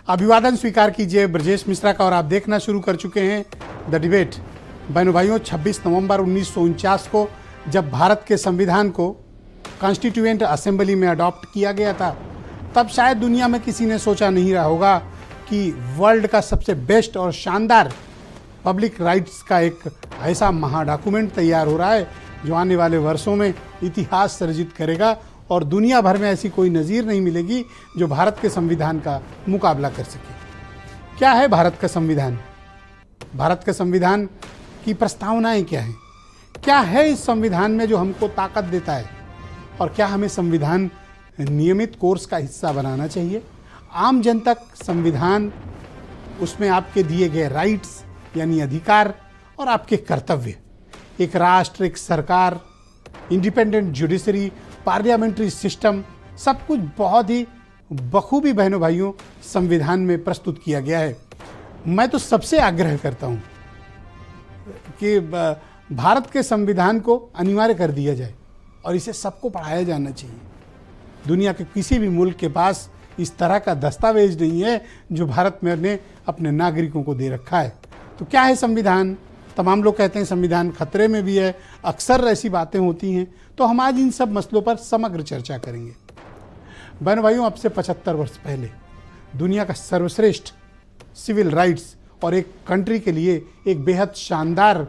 अभिवादन स्वीकार कीजिए ब्रजेश मिश्रा का और आप देखना शुरू कर चुके हैं द डिबेट। बहनों भाइयों, 26 नवंबर 1949 को जब भारत के संविधान को कॉन्स्टिट्यूएंट असेंबली में अडॉप्ट किया गया था, तब शायद दुनिया में किसी ने सोचा नहीं रहा होगा कि वर्ल्ड का सबसे बेस्ट और शानदार पब्लिक राइट्स का एक ऐसा महा डॉक्यूमेंट तैयार हो रहा है जो आने वाले वर्षों में इतिहास सर्जित करेगा और दुनिया भर में ऐसी कोई नज़ीर नहीं मिलेगी जो भारत के संविधान का मुकाबला कर सके। क्या है भारत का संविधान? भारत के संविधान की प्रस्तावनाएं क्या हैं? क्या है इस संविधान में जो हमको ताकत देता है? और क्या हमें संविधान नियमित कोर्स का हिस्सा बनाना चाहिए? आम जन तक संविधान, उसमें आपके दिए गए राइट्स यानी अधिकार और आपके कर्तव्य, एक राष्ट्र, एक सरकार, इंडिपेंडेंट जुडिशरी, पार्लियामेंट्री सिस्टम, सब कुछ बहुत ही बखूबी बहनों भाइयों संविधान में प्रस्तुत किया गया है। मैं तो सबसे आग्रह करता हूं कि भारत के संविधान को अनिवार्य कर दिया जाए और इसे सबको पढ़ाया जाना चाहिए। दुनिया के किसी भी मुल्क के पास इस तरह का दस्तावेज नहीं है जो भारत में ने अपने नागरिकों को दे रखा है। तो क्या है संविधान? तमाम लोग कहते हैं संविधान खतरे में भी है, अक्सर ऐसी बातें होती हैं। तो हम आज इन सब मसलों पर समग्र चर्चा करेंगे। बहनों भाइयों, अब से 75 वर्ष पहले दुनिया का सर्वश्रेष्ठ सिविल राइट्स और एक कंट्री के लिए एक बेहद शानदार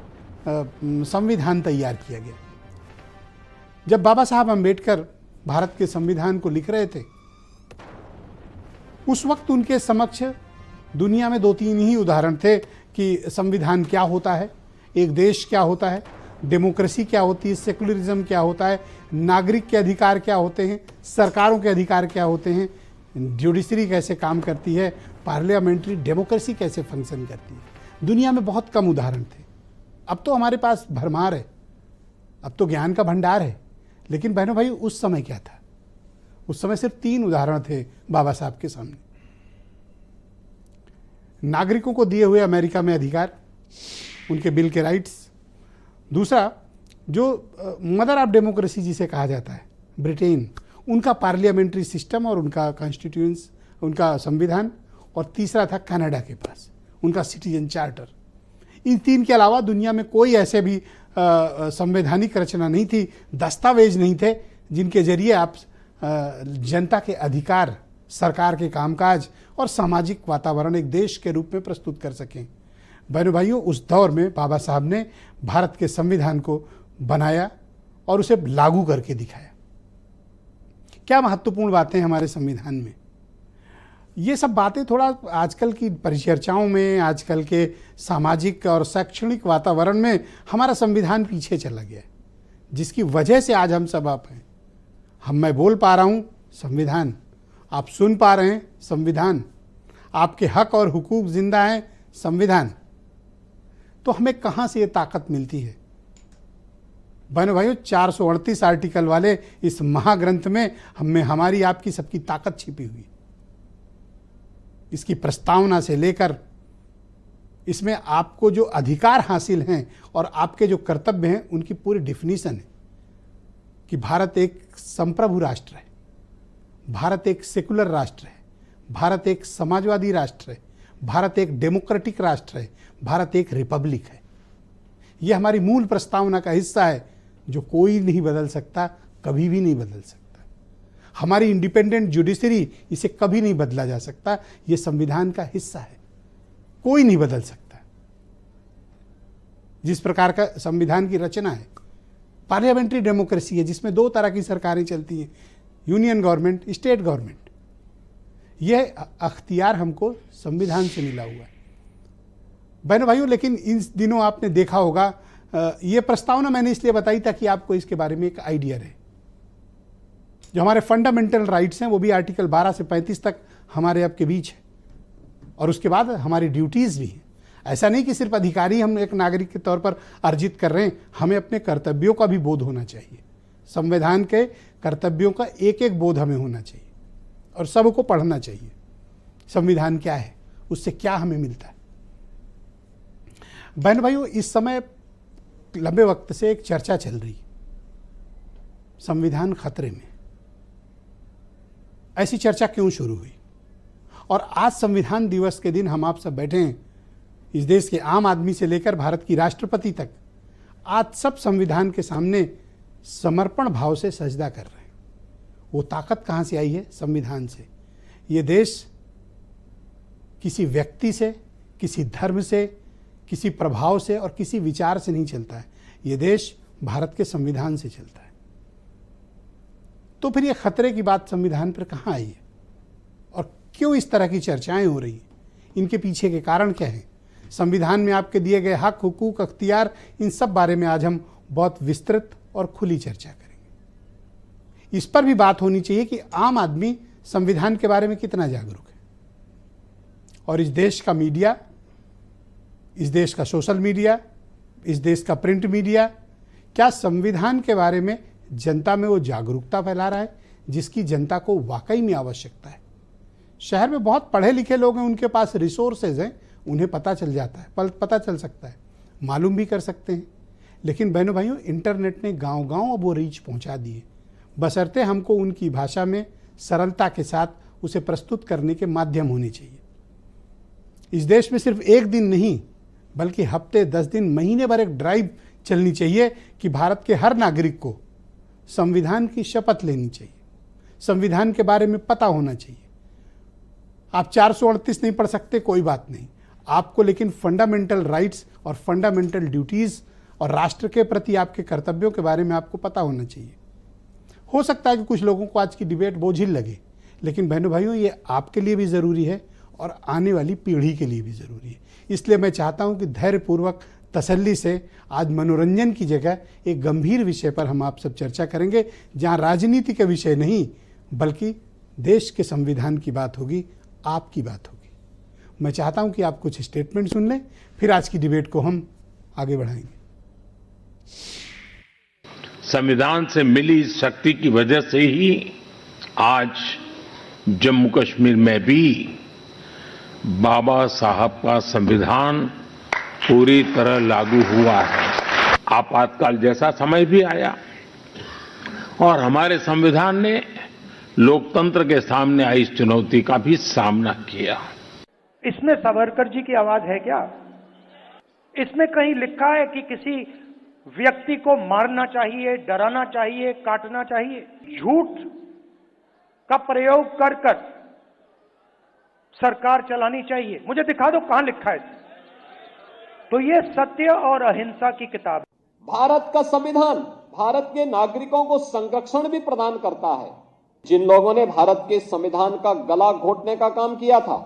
संविधान तैयार किया गया। जब बाबा साहब अम्बेडकर भारत के संविधान को लिख रहे थे, उस वक्त उनके समक्ष दुनिया में 2-3 ही उदाहरण थे कि संविधान क्या होता है, एक देश क्या होता है, डेमोक्रेसी क्या होती है, सेकुलरिज्म क्या होता है, नागरिक के अधिकार क्या होते हैं, सरकारों के अधिकार क्या होते हैं, जुडिशरी कैसे काम करती है, पार्लियामेंट्री डेमोक्रेसी कैसे फंक्शन करती है। दुनिया में बहुत कम उदाहरण थे। अब तो हमारे पास भरमार है, अब तो ज्ञान का भंडार है। लेकिन बहनों भाई, उस समय क्या था? उस समय सिर्फ 3 उदाहरण थे बाबा साहब के सामने। नागरिकों को दिए हुए अमेरिका में अधिकार, उनके बिल के राइट्स। दूसरा, जो मदर ऑफ डेमोक्रेसी जिसे कहा जाता है, ब्रिटेन, उनका पार्लियामेंट्री सिस्टम और उनका कॉन्स्टिट्यूएंस, उनका संविधान। और तीसरा था कनाडा के पास, उनका सिटीजन चार्टर। इन 3 के अलावा दुनिया में कोई ऐसे भी संवैधानिक रचना नहीं थी, दस्तावेज नहीं थे जिनके जरिए आप जनता के अधिकार, सरकार के कामकाज और सामाजिक वातावरण एक देश के रूप में प्रस्तुत कर सकें। बहनों भाइयों, उस दौर में बाबा साहब ने भारत के संविधान को बनाया और उसे लागू करके दिखाया। क्या महत्वपूर्ण बातें हमारे संविधान में? ये सब बातें थोड़ा आजकल की परिचर्चाओं में, आजकल के सामाजिक और शैक्षणिक वातावरण में हमारा संविधान पीछे चला गया है, जिसकी वजह से आज हम सब आप हैं। मैं बोल पा रहा हूँ, संविधान। आप सुन पा रहे हैं, संविधान। आपके हक और हुकूक जिंदा हैं, संविधान। तो हमें कहाँ से ये ताकत मिलती है? बहनों भाइयों, 438 आर्टिकल वाले इस महाग्रंथ में हमारी आपकी सबकी ताकत छिपी हुई। इसकी प्रस्तावना से लेकर इसमें आपको जो अधिकार हासिल हैं और आपके जो कर्तव्य हैं, उनकी पूरी डिफिनीशन है कि भारत एक संप्रभु राष्ट्र है, भारत एक सेकुलर राष्ट्र है, भारत एक समाजवादी राष्ट्र है, भारत एक डेमोक्रेटिक राष्ट्र है, भारत एक रिपब्लिक है। यह हमारी मूल प्रस्तावना का हिस्सा है जो कोई नहीं बदल सकता, कभी भी नहीं बदल सकता। हमारी इंडिपेंडेंट जुडिशरी, इसे कभी नहीं बदला जा सकता। यह संविधान का हिस्सा है, कोई नहीं बदल सकता। जिस प्रकार का संविधान की रचना है, पार्लियामेंट्री डेमोक्रेसी है जिसमें 2 तरह की सरकारें चलती हैं, यूनियन गवर्नमेंट, स्टेट गवर्नमेंट। यह अख्तियार हमको संविधान से मिला हुआ है। बहनों भाइयों, लेकिन इन दिनों आपने देखा होगा, यह प्रस्तावना मैंने इसलिए बताई ताकि आपको इसके बारे में एक आइडिया रहे। जो हमारे फंडामेंटल राइट्स हैं वो भी आर्टिकल 12 से 35 तक हमारे आपके बीच है, और उसके बाद हमारी ड्यूटीज़ भी हैं। ऐसा नहीं कि सिर्फ अधिकारी हम एक नागरिक के तौर पर अर्जित कर रहे हैं, हमें अपने कर्तव्यों का भी बोध होना चाहिए। संविधान के कर्तव्यों का एक एक बोध हमें होना चाहिए और सबको पढ़ना चाहिए। संविधान क्या है, उससे क्या हमें मिलता है। बहन भाइयों, इस समय लंबे वक्त से एक चर्चा चल रही है, संविधान खतरे में। ऐसी चर्चा क्यों शुरू हुई और आज संविधान दिवस के दिन हम आप सब बैठे हैं, इस देश के आम आदमी से लेकर भारत की राष्ट्रपति तक, आज सब संविधान के सामने समर्पण भाव से सजदा कर रहे हैं। वो ताकत कहाँ से आई है? संविधान से। ये देश किसी व्यक्ति से, किसी धर्म से, किसी प्रभाव से और किसी विचार से नहीं चलता है। ये देश भारत के संविधान से चलता है। तो फिर ये खतरे की बात संविधान पर कहाँ आई है और क्यों इस तरह की चर्चाएं हो रही हैं? इनके पीछे के कारण क्या हैं? संविधान में आपके दिए गए हक, हुकूक, अख्तियार, इन सब बारे में आज हम बहुत विस्तृत और खुली चर्चा करेंगे। इस पर भी बात होनी चाहिए कि आम आदमी संविधान के बारे में कितना जागरूक है और इस देश का मीडिया, इस देश का सोशल मीडिया, इस देश का प्रिंट मीडिया क्या संविधान के बारे में जनता में वो जागरूकता फैला रहा है जिसकी जनता को वाकई में आवश्यकता है? शहर में बहुत पढ़े लिखे लोग हैं, उनके पास रिसोर्सेज हैं, उन्हें पता चल जाता है, पता चल सकता है, मालूम भी कर सकते हैं। लेकिन बहनों भाइयों, इंटरनेट ने गांव-गांव अब वो रीच पहुंचा दी है, बशर्ते हमको उनकी भाषा में सरलता के साथ उसे प्रस्तुत करने के माध्यम होने चाहिए। इस देश में सिर्फ एक दिन नहीं बल्कि हफ्ते, 10 दिन, महीने भर एक ड्राइव चलनी चाहिए कि भारत के हर नागरिक को संविधान की शपथ लेनी चाहिए, संविधान के बारे में पता होना चाहिए। आप 438 नहीं पढ़ सकते, कोई बात नहीं, आपको लेकिन फंडामेंटल राइट्स और फंडामेंटल ड्यूटीज़ और राष्ट्र के प्रति आपके कर्तव्यों के बारे में आपको पता होना चाहिए। हो सकता है कि कुछ लोगों को आज की डिबेट बोझिल लगे, लेकिन बहनों भाइयों, ये आपके लिए भी ज़रूरी है और आने वाली पीढ़ी के लिए भी ज़रूरी है। इसलिए मैं चाहता हूं कि धैर्यपूर्वक, तसल्ली से आज मनोरंजन की जगह एक गंभीर विषय पर हम आप सब चर्चा करेंगे, जहां राजनीति के विषय नहीं बल्कि देश के संविधान की बात होगी, आपकी बात होगी। मैं चाहता हूं कि आप कुछ स्टेटमेंट सुन लें, फिर आज की डिबेट को हम आगे बढ़ाएंगे। संविधान से मिली शक्ति की वजह से ही आज जम्मू कश्मीर में भी बाबा साहब का संविधान पूरी तरह लागू हुआ है। आपातकाल जैसा समय भी आया और हमारे संविधान ने लोकतंत्र के सामने आई इस चुनौती का भी सामना किया। इसमें सावरकर जी की आवाज है क्या? इसमें कहीं लिखा है कि किसी व्यक्ति को मारना चाहिए, डराना चाहिए, काटना चाहिए? झूठ का प्रयोग कर कर सरकार चलानी चाहिए? मुझे दिखा दो कहां लिखा है। तो ये सत्य और अहिंसा की किताब। भारत का संविधान भारत के नागरिकों को संरक्षण भी प्रदान करता है। जिन लोगों ने भारत के संविधान का गला घोटने का काम किया था,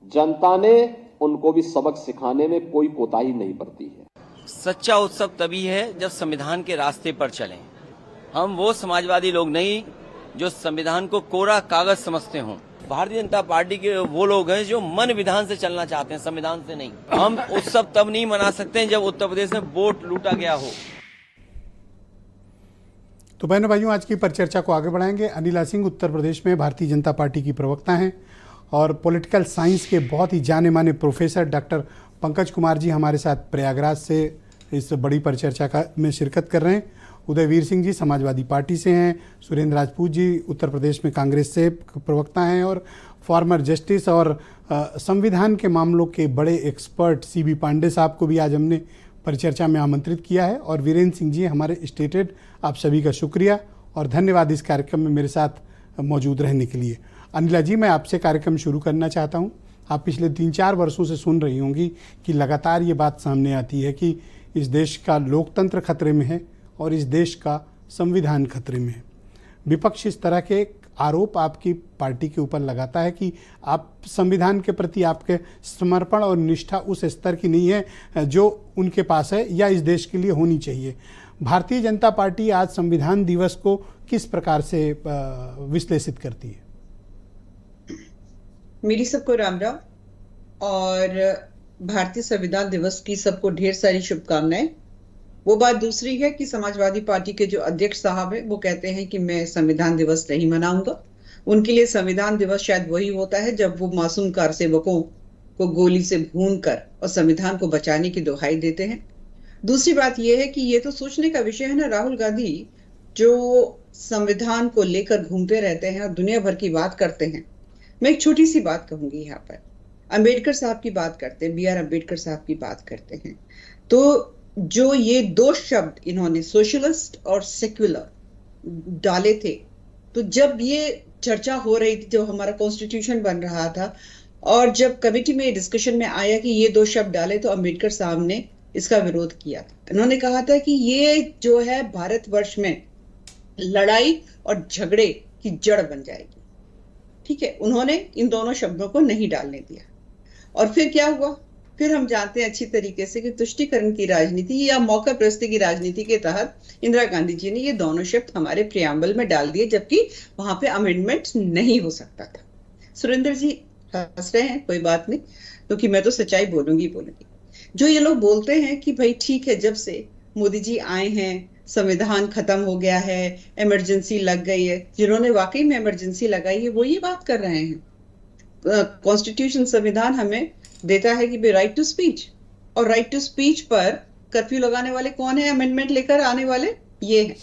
जनता ने उनको भी सबक सिखाने में कोई कोताही नहीं बरती है। सच्चा उत्सव तभी है जब संविधान के रास्ते पर चलें। हम वो समाजवादी लोग नहीं जो संविधान को कोरा कागज समझते हों। भारतीय जनता पार्टी के वो लोग हैं जो मन विधान से चलना चाहते हैं, संविधान से नहीं। हम उत्सव तब नहीं मना सकते हैं जब उत्तर प्रदेश में वोट लूटा गया हो। तो बहनों भाइयों, आज की परिचर्चा को आगे बढ़ाएंगे। अनिला सिंह उत्तर प्रदेश में भारतीय जनता पार्टी की प्रवक्ता हैं और पॉलिटिकल साइंस के बहुत ही जाने माने प्रोफेसर डॉक्टर पंकज कुमार जी हमारे साथ प्रयागराज से इस बड़ी परिचर्चा में शिरकत कर रहे हैं। उदयवीर सिंह जी समाजवादी पार्टी से हैं। सुरेंद्र राजपूत जी उत्तर प्रदेश में कांग्रेस से प्रवक्ता हैं और फॉर्मर जस्टिस और संविधान के मामलों के बड़े एक्सपर्ट CB पांडे साहब को भी आज हमने परिचर्चा में आमंत्रित किया है। और वीरेंद्र सिंह जी हमारे स्टेटेड, आप सभी का शुक्रिया और धन्यवाद इस कार्यक्रम में मेरे साथ मौजूद रहने के लिए। अनिला जी, मैं आपसे कार्यक्रम शुरू करना चाहता हूँ। आप पिछले 3-4 वर्षों से सुन रही होंगी कि लगातार ये बात सामने आती है कि इस देश का लोकतंत्र खतरे में है और इस देश का संविधान खतरे में है। विपक्ष इस तरह के आरोप आपकी पार्टी के ऊपर लगाता है कि आप संविधान के प्रति आपके समर्पण और निष्ठा उस स्तर की नहीं है जो उनके पास है या इस देश के लिए होनी चाहिए। भारतीय जनता पार्टी आज संविधान दिवस को किस प्रकार से विश्लेषित करती है? मेरी सबको राम राम और भारतीय संविधान दिवस की सबको ढेर सारी शुभकामनाएं। वो बात दूसरी है कि समाजवादी पार्टी के जो अध्यक्ष साहब हैं वो कहते हैं कि मैं संविधान दिवस नहीं मनाऊंगा। उनके लिए संविधान दिवस शायद वही होता है जब वो मासूम कार सेवकों को गोली से भून कर और संविधान को बचाने की दुहाई देते हैं। दूसरी बात यह है कि ये तो सोचने का विषय है ना, राहुल गांधी जो संविधान को लेकर घूमते रहते हैं और दुनिया भर की बात करते हैं। मैं एक छोटी सी बात कहूंगी यहाँ पर। अंबेडकर साहब की बात करते हैं, B.R. अंबेडकर साहब की बात करते हैं, तो जो ये दो शब्द इन्होंने सोशलिस्ट और सेक्युलर डाले थे, तो जब ये चर्चा हो रही थी, जब हमारा कॉन्स्टिट्यूशन बन रहा था और जब कमेटी में डिस्कशन में आया कि ये दो शब्द डाले, तो अंबेडकर साहब ने इसका विरोध किया था। उन्होंने कहा था कि ये जो है भारतवर्ष में लड़ाई और झगड़े की जड़ बन जाएगी। ठीक है, उन्होंने इन दोनों शब्दों को नहीं डालने दिया। और फिर क्या हुआ? फिर हम जानते हैं अच्छी तरीके से कि तुष्टीकरण की राजनीति या मौका प्रस्ती की राजनीति के तहत इंदिरा गांधी जी ने ये दोनों शब्द हमारे प्रियम्बल में डाल दिए, जबकि वहां पे अमेंडमेंट नहीं हो सकता था। सुरेंद्र जी हंस रहे हैं, कोई बात नहीं, क्योंकि मैं तो सच्चाई बोलूंगी। जो ये लोग बोलते हैं कि भाई ठीक है, जब से मोदी जी आए हैं संविधान खत्म हो गया है, इमरजेंसी लग गई है, जिन्होंने वाकई में इमरजेंसी लगाई है वो ये बात कर रहे हैं। कॉन्स्टिट्यूशन संविधान हमें देता है कि राइट टू स्पीच, और राइट टू स्पीच पर कर्फ्यू लगाने वाले कौन है? अमेंडमेंट लेकर आने वाले ये हैं।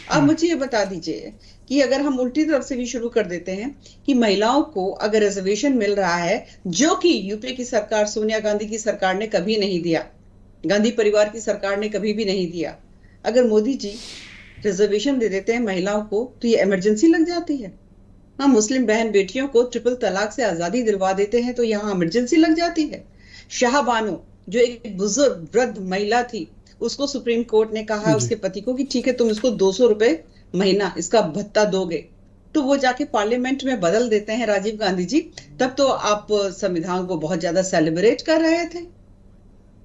अब मुझे ये बता दीजिए कि अगर हम उल्टी तरफ से भी शुरू कर देते हैं कि महिलाओं को अगर रिजर्वेशन मिल रहा है, जो कि यूपी की सरकार, सोनिया गांधी की सरकार ने कभी नहीं दिया, गांधी परिवार की सरकार ने कभी भी नहीं दिया, अगर मोदी जी रिजर्वेशन दे देते हैं महिलाओं को, तो ये इमरजेंसी लग जाती है। हाँ, मुस्लिम बहन बेटियों को ट्रिपल तलाक से आजादी दिलवा देते हैं, तो यहाँ इमरजेंसी लग जाती है। शाहबानो जो एक बुजुर्ग वृद्ध महिला थी, उसको सुप्रीम कोर्ट ने कहा उसके पति को कि ठीक है तुम इसको 200 रुपए महीना इसका भत्ता दोगे, तो वो जाके पार्लियामेंट में बदल देते हैं राजीव गांधी जी। तब तो आप संविधान को बहुत ज्यादा सेलिब्रेट कर रहे थे।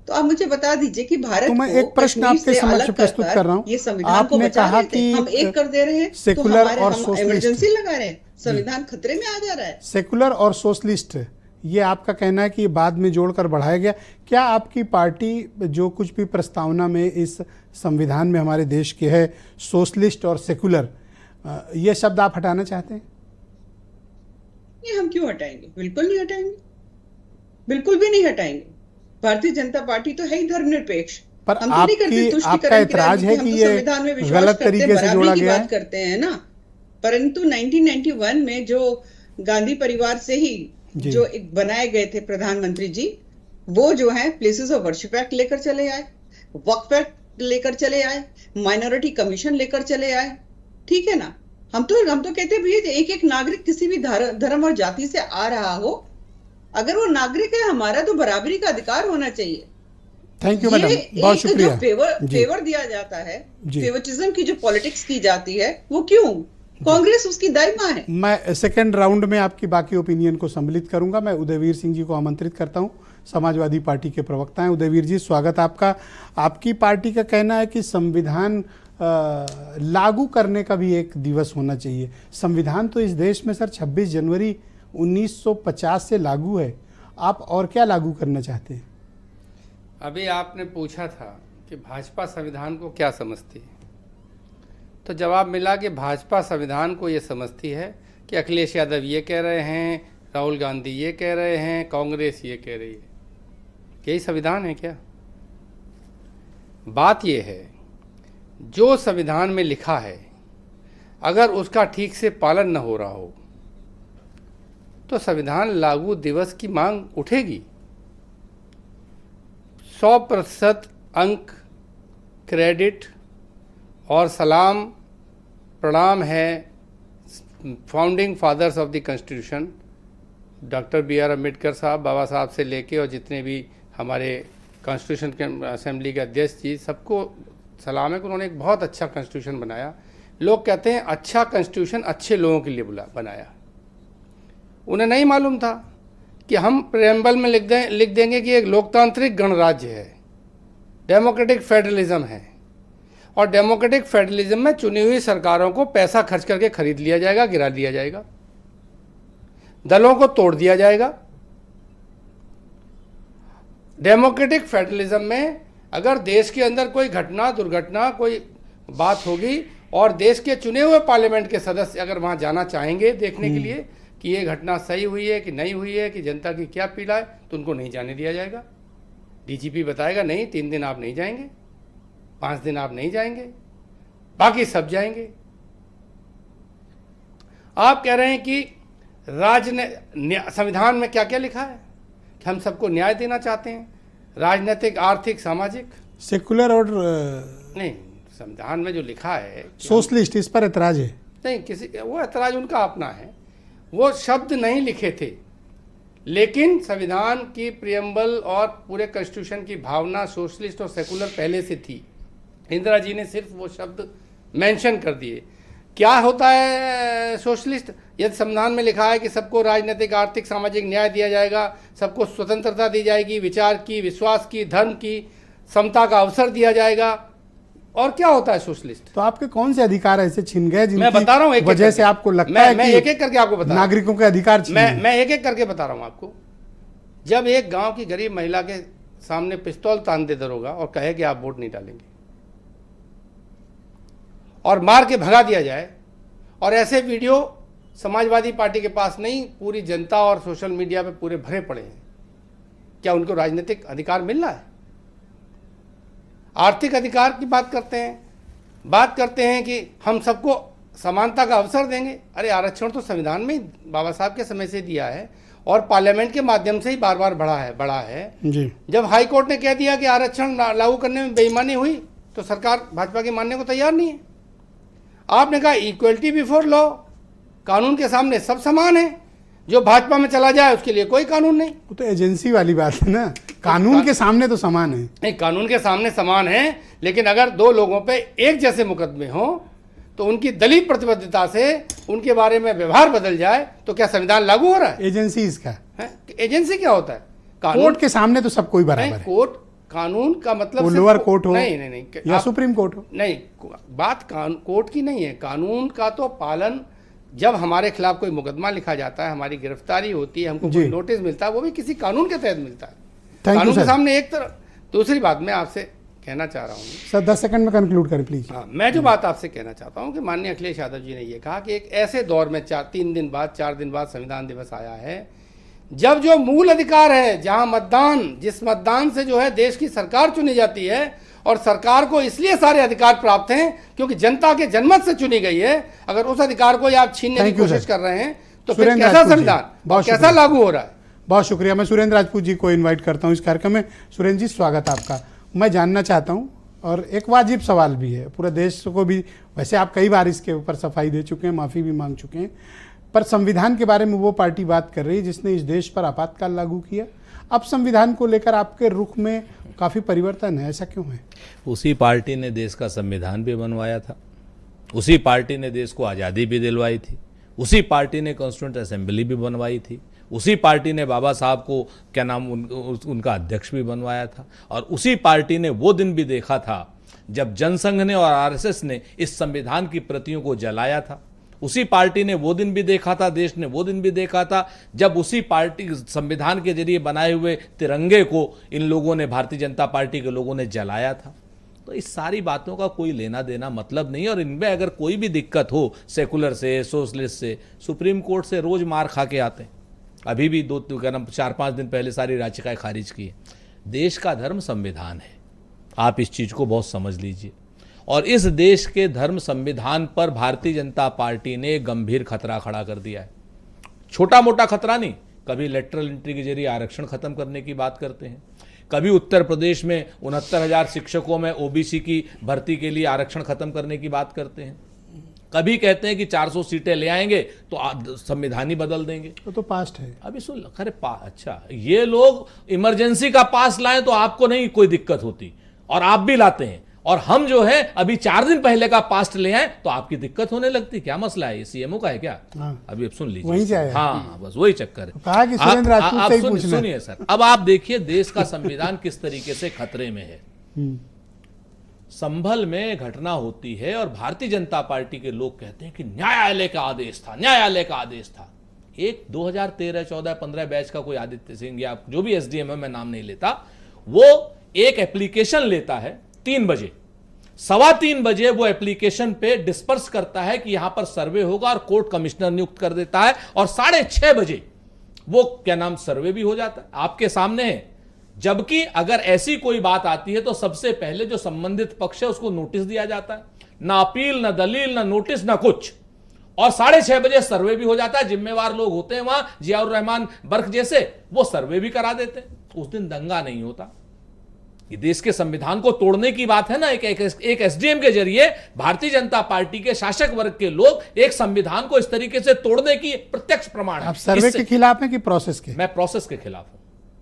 तो आप मुझे बता दीजिए कि भारत तो मैं को एक प्रश्न आपके समक्ष प्रस्तुत कर रहा हूं। ये संविधान को आपने बचा कहा रहे थे, हम एक कर दे रहे हैं, तो सेकुलर हमारे और हम सोशलिस्ट, इमरजेंसी लगा रहे हैं, संविधान खतरे में आ जा रहा है। सेकुलर और सोशलिस्ट, ये आपका कहना है कि ये बाद में जोड़कर बढ़ाया गया। क्या आपकी पार्टी जो कुछ भी प्रस्तावना में इस संविधान में हमारे देश के है, सोशलिस्ट और सेकुलर, ये शब्द आप हटाना चाहते हैं? ये हम क्यों हटाएंगे? बिल्कुल नहीं हटाएंगे, बिल्कुल भी नहीं हटाएंगे। भारतीय जनता पार्टी तो है ही धर्मनिरपेक्ष। पर हम तो नहीं करते आपका एतराज है कि ये गलत तरीके से जोड़ा गया है, करते हैं ना। परंतु 1991 में जो गांधी परिवार से ही जो एक बनाए गए थे प्रधानमंत्री जी, वो जो है प्लेसेस ऑफ वर्शिप एक्ट लेकर चले आए, वक्फ एक्ट लेकर चले आए, माइनॉरिटी कमीशन लेकर चले आए। ठीक है ना, हम तो कहते हैं भैया एक एक नागरिक किसी भी धर्म और जाति से आ रहा हो, अगर वो नागरिक है हमारा, तो बराबरी का अधिकार होना चाहिए। थैंक यू मैडम, बहुत शुक्रिया। जो फेवर दिया जाता है, फेवरिटिज्म की जो पॉलिटिक्स की जाती है, वो क्यों? कांग्रेस उसकी दायमा है। मैं सेकंड राउंड में आपकी बाकी ओपिनियन को सम्मिलित करूंगा। मैं उदयवीर सिंह जी को आमंत्रित करता हूं, समाजवादी पार्टी के प्रवक्ता हैं। उदयवीर जी, स्वागत आपका। आपकी पार्टी का कहना है कि संविधान लागू करने का भी एक दिवस होना चाहिए। संविधान तो इस देश में सर 26 जनवरी 1950 से लागू है, आप और क्या लागू करना चाहते हैं? अभी आपने पूछा था कि भाजपा संविधान को क्या समझती है, तो जवाब मिला कि भाजपा संविधान को ये समझती है कि अखिलेश यादव ये कह रहे हैं, राहुल गांधी ये कह रहे हैं, कांग्रेस ये कह रही है। यही संविधान है क्या? बात ये है, जो संविधान में लिखा है अगर उसका ठीक से पालन न हो रहा हो तो संविधान लागू दिवस की मांग उठेगी। 100% अंक, क्रेडिट और सलाम प्रणाम है founding fathers of the constitution, doctor B.R. Ambedkar sahab, Baba साहब से लेके और जितने भी हमारे कॉन्स्टिट्यूशन के असेंबली के अध्यक्ष जी, सबको सलाम है कि उन्होंने एक बहुत अच्छा कॉन्स्टिट्यूशन बनाया। लोग कहते हैं अच्छा कॉन्स्टिट्यूशन अच्छे लोगों के लिए बनाया। उन्हें नहीं मालूम था कि हम प्रेम्बल में लिख देंगे कि एक लोकतांत्रिक गणराज्य है, डेमोक्रेटिक फेडरलिज्म है, और डेमोक्रेटिक फेडरलिज्म में चुनी हुई सरकारों को पैसा खर्च करके खरीद लिया जाएगा, गिरा दिया जाएगा, दलों को तोड़ दिया जाएगा। डेमोक्रेटिक फेडरलिज्म में अगर देश के अंदर कोई घटना, दुर्घटना, कोई बात होगी और देश के चुने हुए पार्लियामेंट के सदस्य अगर वहां जाना चाहेंगे देखने के लिए कि ये घटना सही हुई है कि नहीं हुई है, कि जनता की क्या पीड़ा है, तो उनको नहीं जाने दिया जाएगा। DGP बताएगा नहीं, 3 दिन आप नहीं जाएंगे, 5 दिन आप नहीं जाएंगे, बाकी सब जाएंगे। आप कह रहे हैं कि संविधान में क्या क्या लिखा है कि हम सबको न्याय देना चाहते हैं, राजनीतिक, आर्थिक, सामाजिक। सेकुलर और नहीं, संविधान में जो लिखा है सोशलिस्ट, इस पर एतराज है? नहीं, किसी वो ऐतराज उनका अपना है, वो शब्द नहीं लिखे थे, लेकिन संविधान की प्रियम्बल और पूरे कॉन्स्टिट्यूशन की भावना सोशलिस्ट और सेकुलर पहले से थी। इंदिरा जी ने सिर्फ वो शब्द मेंशन कर दिए। क्या होता है सोशलिस्ट? यदि संविधान में लिखा है कि सबको राजनीतिक, आर्थिक, सामाजिक न्याय दिया जाएगा, सबको स्वतंत्रता दी जाएगी, विचार की, विश्वास की, धर्म की, समता का अवसर दिया जाएगा, और क्या होता है सोशलिस्ट? तो आपके कौन से अधिकार ऐसे छिन गए मैं बता रहा हूं एक वजह से आपको लगता है मैं कि एक एक करके आपको बता रहा हूं, नागरिकों के अधिकार छीने? मैं एक एक करके बता रहा हूं आपको। जब एक गांव की गरीब महिला के सामने पिस्तौल तान दे दरोगा और कहे कि आप वोट नहीं डालेंगे और मार के भगा दिया जाए, और ऐसे वीडियो समाजवादी पार्टी के पास नहीं, पूरी जनता और सोशल मीडिया पे पूरे भरे पड़े हैं, क्या उनको राजनीतिक अधिकार मिल रहा है? आर्थिक अधिकार की बात करते हैं कि हम सबको समानता का अवसर देंगे। अरे आरक्षण तो संविधान में ही बाबा साहब के समय से दिया है और पार्लियामेंट के माध्यम से ही बार बार बढ़ा है जी। जब हाई कोर्ट ने कह दिया कि आरक्षण लागू करने में बेईमानी हुई तो सरकार भाजपा की मानने को तैयार नहीं है। आपने कहा इक्वलिटी बिफोर लॉ, कानून के सामने सब समान है, जो भाजपा में चला जाए उसके लिए कोई कानून नहीं। वो तो एजेंसी वाली बात है ना, कानून के सामने तो समान है। नहीं, कानून के सामने समान है, लेकिन अगर दो लोगों पे एक जैसे मुकदमे हो तो उनकी दलील प्रतिबद्धता से उनके बारे में व्यवहार बदल जाए तो क्या संविधान लागू हो रहा है? एजेंसी इसका है? एजेंसी क्या होता है? कोर्ट के सामने तो सब कोई बराबर है। कोर्ट, कानून का मतलब वो लोअर कोर्ट हो नहीं या सुप्रीम कोर्ट हो, नहीं, बात कोर्ट की नहीं है। कानून का तो पालन, जब हमारे खिलाफ कोई मुकदमा लिखा जाता है, हमारी गिरफ्तारी होती है, हमको कोई नोटिस मिलता है, वो भी किसी कानून के तहत मिलता है, कानून के सामने एक तरफ। दूसरी बात मैं आपसे कहना चाह रहा हूँ सर, 10 सेकंड में कंक्लूड करें प्लीज। हाँ, मैं जो बात आपसे कहना चाहता हूँ कि माननीय अखिलेश यादव जी ने ये कहा कि एक ऐसे दौर में 4 दिन बाद संविधान दिवस आया है जब जो मूल अधिकार है, जहां जिस मतदान से जो है देश की सरकार चुनी जाती है, और सरकार को इसलिए सारे अधिकार प्राप्त हैं क्योंकि जनता के जनमत से चुनी गई है, अगर उस अधिकार को आप छीनने की कोशिश कर रहे हैं तो फिर कैसा संविधान और कैसा लागू हो रहा है? बहुत शुक्रिया। मैं सुरेंद्र राजपूत जी को इनवाइट करता हूं इस कार्यक्रम में। सुरेंद्र जी, स्वागत आपका। मैं जानना चाहता हूं, और एक वाजिब सवाल भी है, पूरे देश को भी, वैसे आप कई बार इसके ऊपर सफाई दे चुके हैं, माफ़ी भी मांग चुके हैं, पर संविधान के बारे में वो पार्टी बात कर रही है जिसने इस देश पर आपातकाल लागू किया। अब संविधान को लेकर आपके रुख में काफ़ी परिवर्तन है, ऐसा क्यों है? उसी पार्टी ने देश का संविधान भी बनवाया था, उसी पार्टी ने देश को आज़ादी भी दिलवाई थी, उसी पार्टी ने कॉन्स्टिट्यूंट असेंबली भी बनवाई थी, उसी पार्टी ने बाबा साहब को क्या नाम उनका अध्यक्ष भी बनवाया था, और उसी पार्टी ने वो दिन भी देखा था जब जनसंघ ने और आरएसएस ने इस संविधान की प्रतियों को जलाया था। उसी पार्टी ने वो दिन भी देखा था, देश ने वो दिन भी देखा था जब उसी पार्टी संविधान के जरिए बनाए हुए तिरंगे को इन लोगों ने, भारतीय जनता पार्टी के लोगों ने जलाया था। तो इस सारी बातों का कोई लेना देना मतलब नहीं, और इनमें अगर कोई भी दिक्कत हो सेकुलर से, सोशलिस्ट से, सुप्रीम कोर्ट से रोज मार खा के आते हैं। अभी भी 4-5 दिन पहले सारी याचिकाएं खारिज की है। देश का धर्म संविधान है, आप इस चीज को बहुत समझ लीजिए, और इस देश के धर्म संविधान पर भारतीय जनता पार्टी ने गंभीर खतरा खड़ा कर दिया है। छोटा मोटा खतरा नहीं, कभी लेटरल एंट्री के जरिए आरक्षण खत्म करने की बात करते हैं, कभी उत्तर प्रदेश में 69,000 शिक्षकों में ओबीसी की भर्ती के लिए आरक्षण खत्म करने की बात करते हैं, कभी कहते हैं कि 400 सीटें ले आएंगे तो संविधान ही बदल देंगे। तो पास्ट है अभी सुन, अरे अच्छा, ये लोग इमरजेंसी का पास लाएं तो आपको नहीं कोई दिक्कत होती, और आप भी लाते हैं, और हम जो है अभी 4 दिन पहले का पास्ट ले आए तो आपकी दिक्कत होने लगती। क्या मसला है? ये सीएमओ का है क्या? अभी अब सुन लीजिए, वहीं से आया। हाँ, बस वही चक्कर है। कहा कि सुरेंद्र राजपूत से ही पूछना। सुनिए सर, अब आप देखिए देश का संविधान किस तरीके से खतरे में है। संभल में घटना होती है और भारतीय जनता पार्टी के लोग कहते हैं कि न्यायालय का आदेश था, न्यायालय का आदेश था। एक 2013, 14, 15 बैच का कोई आदित्य सिंह या जो भी एसडीएम है, मैं नाम नहीं लेता, वो एक एप्लीकेशन लेता है 3 बजे, 3:15 बजे वो एप्लीकेशन पे डिस्पर्स करता है कि यहां पर सर्वे होगा, और कोर्ट कमिश्नर नियुक्त कर देता है, और 6:30 बजे वो क्या नाम सर्वे भी हो जाता है, आपके सामने है। जबकि अगर ऐसी कोई बात आती है तो सबसे पहले जो संबंधित पक्ष है उसको नोटिस दिया जाता है, ना अपील, ना दलील, ना नोटिस, ना कुछ, और 6:30 बजे सर्वे भी हो जाता है, जिम्मेवार लोग होते हैं वहां, जियाउर रहमान बर्क जैसे, वो सर्वे भी करा देते हैं, उस दिन दंगा नहीं होता। ये देश के संविधान को तोड़ने की बात है ना। एक एसडीएम के जरिए भारतीय जनता पार्टी के शासक वर्ग के लोग एक संविधान को इस तरीके से तोड़ने की प्रत्यक्ष प्रमाण है। आप सर्वे के खिलाफ हैं कि प्रोसेस के? मैं प्रोसेस के खिलाफ हूं,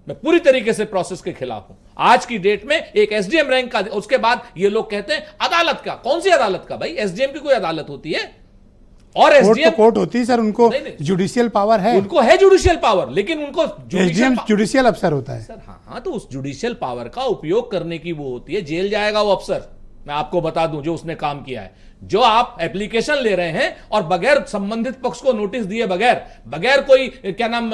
मैं पूरी तरीके से प्रोसेस के खिलाफ हूं। आज की डेट में एक एसडीएम रैंक का, उसके बाद ये लोग कहते हैं अदालत का। कौन सी अदालत का भाई? एसडीएम की कोई अदालत होती है? और एसडीएम कोर्ट होती है सर, उनको जुडिशियल पावर है, उनको है जुडिशियल पावर, लेकिन उनको एसडीएम जुडिशियल अफसर होता है सर। हाँ, तो उस जुडिशियल पावर का उपयोग करने की वो होती है। जेल जाएगा वो अफसर, मैं आपको बता दूं, जो उसने काम किया है। जो आप एप्लीकेशन ले रहे हैं और बगैर संबंधित पक्ष को नोटिस दिए बगैर कोई क्या नाम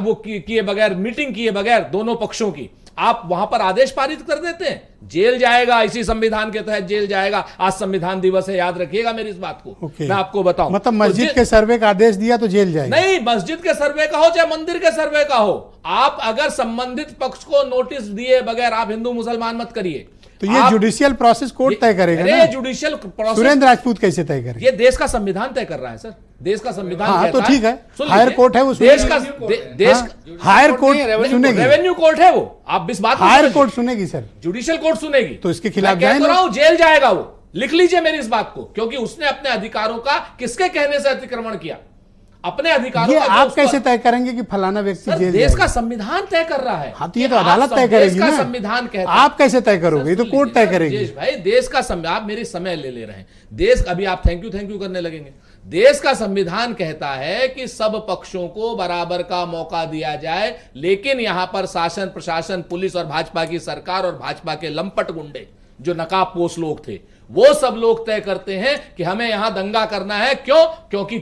वो किए बगैर, मीटिंग किए बगैर दोनों पक्षों की, आप वहां पर आदेश पारित कर देते हैं, जेल जाएगा। इसी संविधान के तहत जेल जाएगा। आज संविधान दिवस है, याद रखिएगा मेरी इस बात को। मैं आपको बताऊं, मतलब मस्जिद के सर्वे का आदेश दिया तो जेल जाएगा? नहीं, मस्जिद के सर्वे का हो चाहे मंदिर के सर्वे का हो, आप अगर संबंधित पक्ष को नोटिस दिए बगैर आप हिंदू मुसलमान मत करिए। तो ये जुडिशियल प्रोसेस कोर्ट तय करेगा ना? जुडिशियल प्रोसेस सुरेंद्र राजपूत कैसे तय करेगा? ये देश का संविधान तय कर रहा है सर। देश का संविधान हाँ, कहता तो ठीक है, सुन हायर लीजिए, कोर्ट है वो देश का हायर कोर्ट सुनेगी, रेवेन्यू कोर्ट है वो। आप इस बात हायर कोर्ट सुनेगी सर, जुडिशियल कोर्ट सुनेगी। तो इसके खिलाफ मैं कह रहा हूं जेल जाएगा वो। लिख लीजिए मेरी इस बात को, क्योंकि उसने अपने अधिकारों का किसके कहने से अतिक्रमण किया? अपने अधिकारों ये का। आप कैसे तय करेंगे कि फलाना व्यक्ति जेल देश जाएगा? का संविधान तय कर रहा है। हाँ, तो ये तो अदालत तय करेगी ना। संविधान कहता है। आप कैसे तय करोगे? ये तो कोर्ट तय करेगी भाई। देश का आप मेरी समय ले रहे हैं। देश, अभी आप थैंक यू करने लगेंगे। देश का संविधान कहता है कि सब पक्षों को बराबर का मौका दिया जाए, लेकिन यहां पर शासन, प्रशासन, पुलिस और भाजपा की सरकार और भाजपा के लंपट गुंडे, जो नकाबपोश लोग थे, वो सब लोग तय करते हैं कि हमें यहां दंगा करना है। क्यों? क्योंकि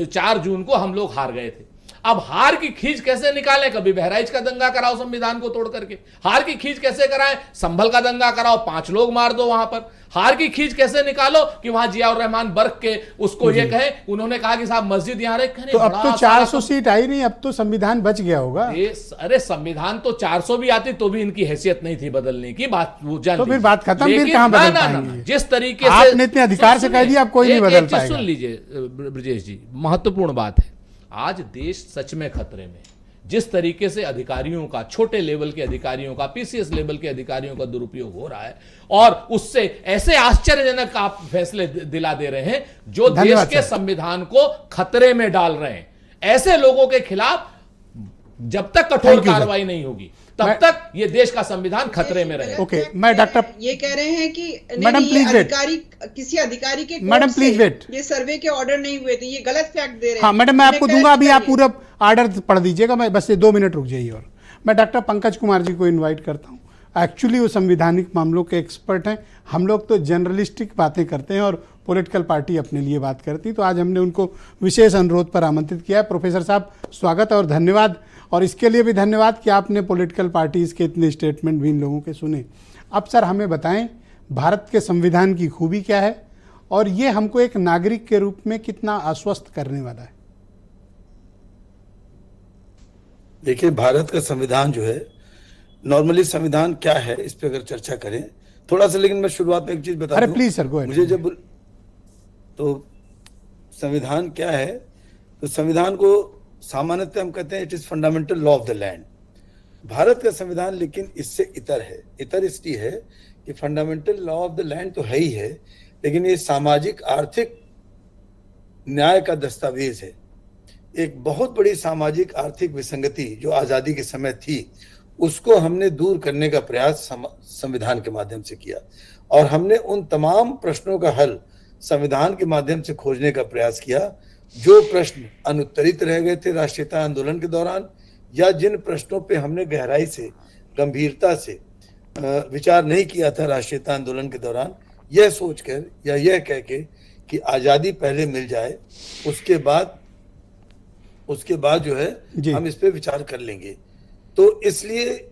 4 जून को हम लोग हार गए थे। अब हार की खींच कैसे निकालें? कभी बहराइच का दंगा कराओ संविधान को तोड़ करके। हार की खींच कैसे कराएं? संभल का दंगा कराओ, 5 लोग मार दो वहां पर। हार की खींच कैसे निकालो कि वहां जियाउर रहमान बर्क के उसको ये कहे, उन्होंने कहा कि साहब मस्जिद यहां रहे। तो अब तो 400 सीट आई नहीं, अब तो संविधान बच गया होगा। अरे संविधान तो 400 भी आती तो भी इनकी हैसियत नहीं थी बदलने की। बात वो जान, तो फिर बात खत्म, फिर कहां बदल पाएंगे? जिस तरीके से आपने इतने अधिकार से कह दिया, अब कोई नहीं बदल पाएगा। सुन लीजिए ब्रजेश जी, महत्वपूर्ण बात है। आज देश सच में खतरे में। जिस तरीके से अधिकारियों का, छोटे लेवल के अधिकारियों का, पीसीएस लेवल के अधिकारियों का दुरुपयोग हो रहा है, और उससे ऐसे आश्चर्यजनक आप फैसले दिला दे रहे हैं जो देश के संविधान को खतरे में डाल रहे हैं। ऐसे लोगों के खिलाफ जब तक कठोर कार्रवाई नहीं होगी, तब तक ये देश का संविधान खतरे में रहेगा। ओके, मैं डॉक्टर ये कह रहे हैं कि मैडम प्लीज वेट, किसी अधिकारी के मैडम प्लीज वेट, ये सर्वे के ऑर्डर नहीं हुए थे, ये गलत फैक्ट दे रहे हैं। हाँ मैडम, मैं आपको दूंगा, अभी आप पूरा ऑर्डर पढ़ दीजिएगा, मैं बस 2 मिनट रुक जाइए। और मैं डॉक्टर पंकज कुमार जी को इन्वाइट करता हूँ। एक्चुअली वो संवैधानिक मामलों के एक्सपर्ट हैं। हम लोग तो जनरलिस्टिक बातें करते हैं और पॉलिटिकल पार्टी अपने लिए बात करती, तो आज हमने उनको विशेष अनुरोध पर आमंत्रित किया है। प्रोफेसर साहब, स्वागत और धन्यवाद। और इसके लिए भी धन्यवाद कि आपने पॉलिटिकल पार्टीज के इतने स्टेटमेंट भी इन लोगों के सुने। अब सर हमें बताएं, भारत के संविधान की खूबी क्या है और ये हमको एक नागरिक के रूप में कितना आश्वस्त करने वाला है? देखिए, भारत का संविधान जो है, नॉर्मली संविधान क्या है इस पे अगर चर्चा करें थोड़ा सा, लेकिन मैं शुरुआत में एक चीज बता दूं। अरे प्लीज सर, गो अहेड। मुझे जब तो संविधान क्या है, तो संविधान को सामान्यतः हम कहते हैं it is fundamental law of the land. Bharat का संविधान लेकिन इससे इतर है। इतर इसलिए है कि fundamental law of the land तो है ही है, लेकिन ये सामाजिक आर्थिक न्याय का दस्तावेज है। एक बहुत बड़ी सामाजिक आर्थिक विसंगति जो आजादी के समय थी, उसको हमने दूर करने का प्रयास संविधान के माध्यम से किया, और हमने उन तमाम प्रश्नों का हल संविधान के माध्यम से खोजने का प्रयास किया जो प्रश्न अनुत्तरित रह गए थे राष्ट्रीयता आंदोलन के दौरान, या जिन प्रश्नों पे हमने गहराई से, गंभीरता से विचार नहीं किया था राष्ट्रीयता आंदोलन के दौरान, यह सोचकर या यह कह के कि आजादी पहले मिल जाए, उसके बाद जो है हम इस पे विचार कर लेंगे। तो इसलिए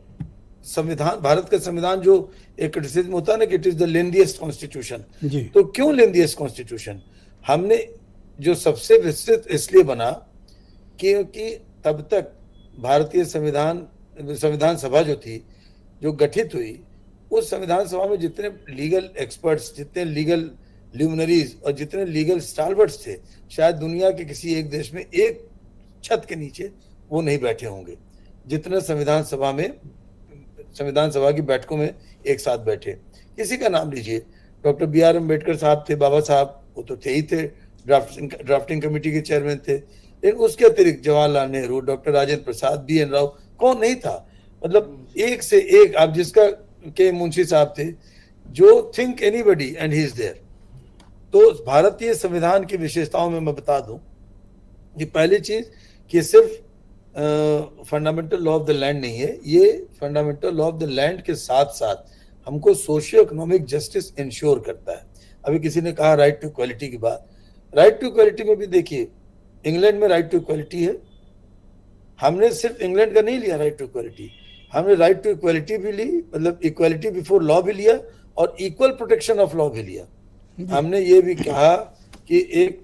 संविधान, भारत का संविधान जो एक क्रिटिसिज्म होता है ना कि it is the lengthiest constitution, तो क्यों लेंथीएस्ट कॉन्स्टिट्यूशन? हमने जो सबसे विस्तृत इसलिए बना क्योंकि तब तक भारतीय संविधान सभा जो थी, जो गठित हुई, उस संविधान सभा में जितने लीगल एक्सपर्ट्स, जितने लीगल ल्यूमिनरीज और जितने लीगल स्टालवर्ट्स थे, शायद दुनिया के किसी एक देश में एक छत के नीचे वो नहीं बैठे होंगे जितने संविधान सभा की बैठकों में एक साथ बैठे। किसी का नाम लीजिए, डॉक्टर BR अम्बेडकर साहब थे, बाबा साहब वो तो थे ही थे, ड्राफ्टिंग कमेटी के चेयरमैन थे, लेकिन उसके अतिरिक्त जवाहरलाल नेहरू, डॉक्टर राजेंद्र प्रसाद, BN राव, कौन नहीं था। मतलब एक से एक, आप जिसका के मुंशी साहब थे, जो think anybody and he is there. तो भारतीय संविधान की विशेषताओं में मैं बता दूं कि पहली चीज कि सिर्फ fundamental law of the land नहीं है, ये fundamental law of the land के साथ साथ हमको सोशियो इकोनॉमिक जस्टिस इंश्योर करता है। अभी किसी ने कहा राइट टू इक्वालिटी की बात, राइट टू इक्वालिटी में भी देखिए, इंग्लैंड में राइट टू इक्वालिटी है, हमने सिर्फ इंग्लैंड का नहीं लिया राइट टू इक्वालिटी, हमने राइट टू इक्वालिटी भी ली, मतलब इक्वालिटी बिफोर लॉ भी लिया और इक्वल प्रोटेक्शन ऑफ लॉ भी लिया। हमने ये भी कहा कि एक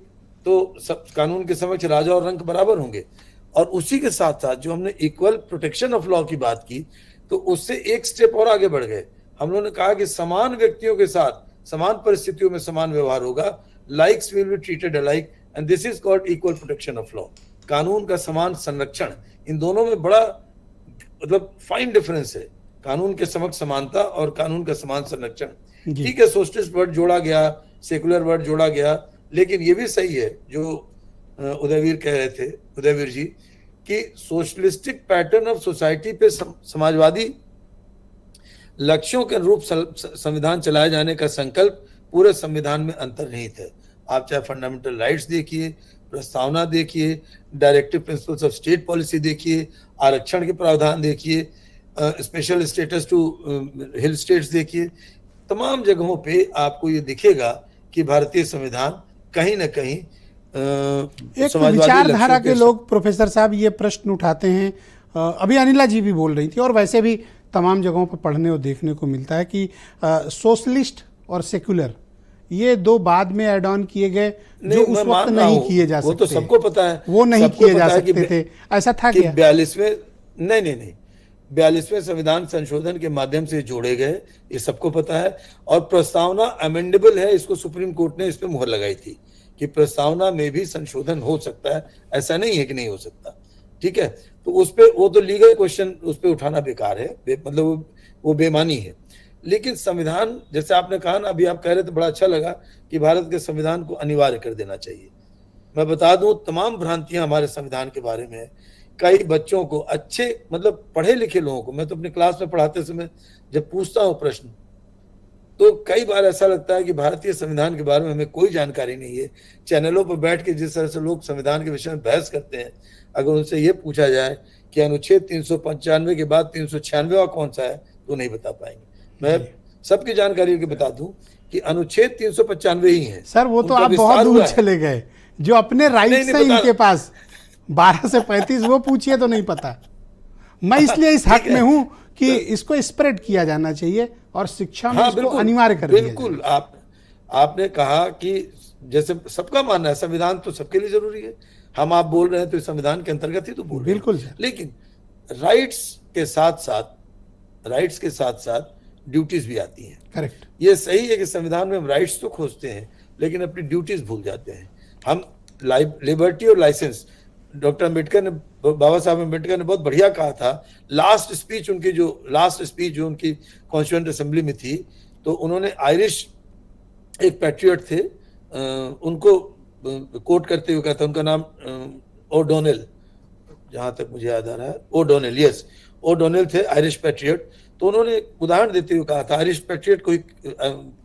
तो सब कानून के समक्ष राजा और रंक बराबर होंगे, और उसी के साथ साथ जो हमने इक्वल प्रोटेक्शन ऑफ लॉ की बात की, तो उससे एक स्टेप और आगे बढ़ गए। हम लोगों ने कहा कि समान व्यक्तियों के साथ समान परिस्थितियों में समान व्यवहार होगा, likes will be treated alike and this is called equal protection of law. कानून का समान संरक्षण, इन दोनों में बड़ा मतलब फाइन डिफरेंस है, कानून के समक्ष समानता और कानून का समान संरक्षण। ठीक है, सोशलिस्ट वर्ड जोड़ा गया, सेकुलर वर्ड जोड़ा गया, लेकिन ये भी सही है जो उदयवीर कह रहे थे, उदयवीर जी, कि सोशलिस्टिक पैटर्न ऑफ सोसाइटी पे समाजवादी लक्ष्यों के अनुरूप संविधान चलाए जाने का संकल्प पूरे संविधान में अंतर्निहित है। आप चाहे फंडामेंटल राइट्स देखिए, प्रस्तावना देखिए, directive principles of state policy देखिए, आरक्षण के प्रावधान देखिए, special status to hill states देखिए, तमाम जगहों पे आपको ये दिखेगा कि भारतीय संविधान कहीं ना कहीं एक विचारधारा के लोग प्रोफेसर साहब ये प्रश्न उठाते हैं, अभी अनिला जी भी बोल रही थी और वैसे भी तमाम जगहों पर पढ़ने और देखने को मिलता है कि सोशलिस्ट और सेक्युलर ये दो बाद में ऐड ऑन किए गए जो उस वक्त नहीं किए जा सकते। वो तो सबको पता है, वो नहीं किए जा सकते थे, ऐसा था क्या? 42वें संविधान संशोधन के माध्यम से जोड़े गए, ये सबको पता है। और प्रस्तावना अमेंडेबल है, इसको सुप्रीम कोर्ट ने इस पे मुहर लगाई थी कि प्रस्तावना में भी संशोधन हो सकता है, ऐसा नहीं है कि नहीं हो सकता। ठीक है, तो उस पे वो तो लीगल क्वेश्चन उस पे उठाना बेकार है, मतलब वो बेमानी है। लेकिन संविधान, जैसे आपने कहा ना, अभी आप कह रहे थे, बड़ा अच्छा लगा कि भारत के संविधान को अनिवार्य कर देना चाहिए। मैं बता दूं, तमाम भ्रांतियां हमारे संविधान के बारे में है। कई बच्चों को, अच्छे मतलब पढ़े लिखे लोगों को, मैं तो अपनी क्लास में पढ़ाते समय जब पूछता हूँ प्रश्न, तो कई बार ऐसा लगता है कि भारतीय संविधान के बारे में हमें कोई जानकारी नहीं है। चैनलों पर बैठ के जिस तरह से लोग संविधान के विषय में बहस करते हैं, अगर उनसे ये पूछा जाए कि अनुच्छेद 395 के बाद 396 कौन सा है, तो नहीं बता पाएंगे। मैं सबकी जानकारी के बता दूं कि अनुच्छेद 395 ही है। सर वो तो आप बहुत दूर चले गए, जो अपने राइट्स है इनके पास 12 से 35 वो पूछिए तो नहीं पता। मैं इसलिए इस हक में हूं कि इसको स्प्रेड किया जाना चाहिए और शिक्षा में इसको अनिवार्य कर दिया जाए। बिल्कुल, आपने कहा कि जैसे सबका मानना है संविधान तो सबके लिए जरूरी है, हम आप बोल रहे हैं तो संविधान के अंतर्गत ही तो बोल रहे हैं। बिल्कुल, लेकिन राइट्स के साथ साथ ड्यूटीज भी आती हैं। करेक्ट, ये सही है कि संविधान में हम राइट्स तो खोजते हैं लेकिन अपनी ड्यूटीज भूल जाते हैं। हम लिबर्टी और लाइसेंस, डॉक्टर अम्बेडकर ने, बाबा साहब अम्बेडकर ने बहुत बढ़िया कहा था। लास्ट स्पीच जो उनकी कॉन्स्टिट्यूएंट असेंबली में थी, तो उन्होंने आयरिश एक पैट्रियट थे, उनको कोट करते हुए कहा था, उनका नाम ओडोनेल, जहां तक मुझे याद आ रहा है, ओडोनेल, यस ओडोनेल थे, आयरिश पैट्रियट। तो उन्होंने उदाहरण देते हुए कहा था, आयरिश पैट्रियट को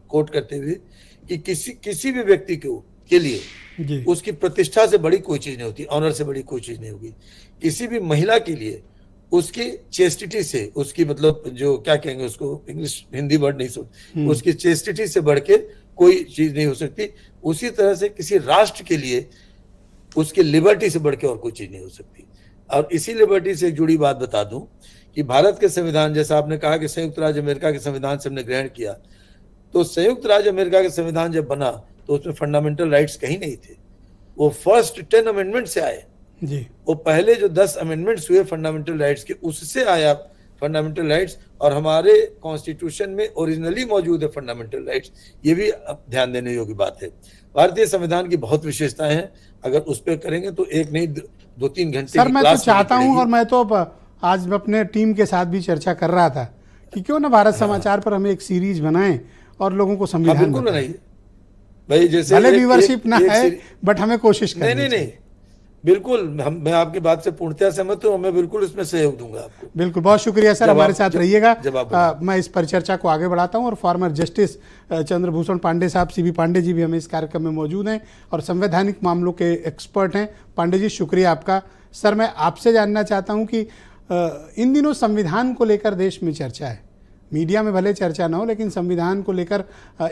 कोट करते हुए, कि किसी भी व्यक्ति के लिए उसकी प्रतिष्ठा से बड़ी कोई चीज नहीं होती, ऑनर से बड़ी कोई चीज नहीं होगी। किसी भी महिला के लिए उसकी चेस्टिटी से, उसकी मतलब जो क्या कहेंगे उसको, इंग्लिश हिंदी वर्ड नहीं सुन, उसकी चेस्टिटी से बढ़ के कोई चीज नहीं हो सकती। उसी तरह से किसी राष्ट्र के लिए उसकी लिबर्टी से बढ़ के और कोई चीज नहीं हो सकती। और इसी लिबर्टी से जुड़ी बात बता दूं कि भारत के संविधान, जैसा आपने कहा कि संयुक्त राज्य अमेरिका के संविधान से हमने ग्रहण किया, तो संयुक्त राज्य अमेरिका के संविधान जब बना तो उसमें फंडामेंटल राइट्स कहीं नहीं थे। वो फर्स्ट 10 अमेंडमेंट से आए जी। वो पहले जो 10 अमेंडमेंट्स हुए फंडामेंटल राइट्स के, उससे आया फंडामेंटल राइट्स, और हमारे कॉन्स्टिट्यूशन में ओरिजिनली मौजूद है फंडामेंटल राइट्स, ये भी अब ध्यान देने योग्य बात है। भारतीय संविधान की बहुत विशेषताएं हैं, अगर उस पर करेंगे तो एक नहीं 2-3 घंटे सर की मैं तो क्लास चाहता लेनी हूं, और पड़ेगी। मैं तो आज अपने टीम के साथ भी चर्चा कर रहा था कि क्यों ना भारत समाचार पर हम एक सीरीज बनाएं और लोगों को हाँ संविधान बिल्कुल बताएं। बनाइए भाई, जैसे भले एक- व्यूअरशिप ना एक है, सीरी- बट हमें कोशिश करनी नहीं चाहिए। बिल्कुल, मैं आपकी बात से पूर्णतः सहमत हूँ, मैं बिल्कुल इसमें सहयोग दूंगा आपको। बिल्कुल, बहुत शुक्रिया सर, जब हमारे आप- साथ जब- रहिएगा। जब आप मैं इस परिचर्चा को आगे बढ़ाता हूं और फॉर्मर जस्टिस चंद्रभूषण पांडे साहब, सीबी पांडे जी भी हमें इस कार्यक्रम में मौजूद हैं और संवैधानिक मामलों के एक्सपर्ट हैं। पांडे जी, शुक्रिया आपका। सर, मैं आपसे जानना चाहता हूं कि इन दिनों संविधान को लेकर देश में चर्चा है, मीडिया में भले चर्चा ना हो, लेकिन संविधान को लेकर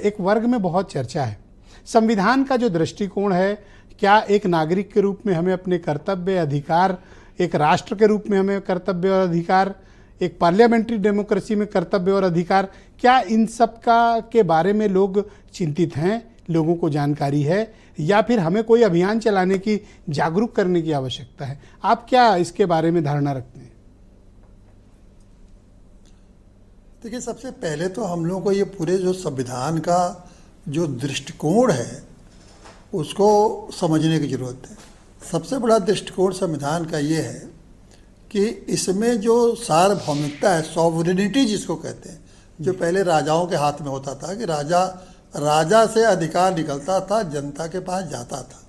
एक वर्ग में बहुत चर्चा है। संविधान का जो दृष्टिकोण है, क्या एक नागरिक के रूप में हमें अपने कर्तव्य अधिकार, एक राष्ट्र के रूप में हमें कर्तव्य और अधिकार, एक पार्लियामेंट्री डेमोक्रेसी में कर्तव्य और अधिकार, क्या इन सब का के बारे में लोग चिंतित हैं, लोगों को जानकारी है, या फिर हमें कोई अभियान चलाने की, जागरूक करने की आवश्यकता है? आप क्या इसके बारे में धारणा रखते हैं? देखिए, सबसे पहले तो हम लोगों को ये पूरे जो संविधान का जो दृष्टिकोण है उसको समझने की ज़रूरत है। सबसे बड़ा दृष्टिकोण संविधान का ये है कि इसमें जो सार्वभौमिकता है, सॉवरेनिटी जिसको कहते हैं, जो पहले राजाओं के हाथ में होता था कि राजा से अधिकार निकलता था, जनता के पास जाता था,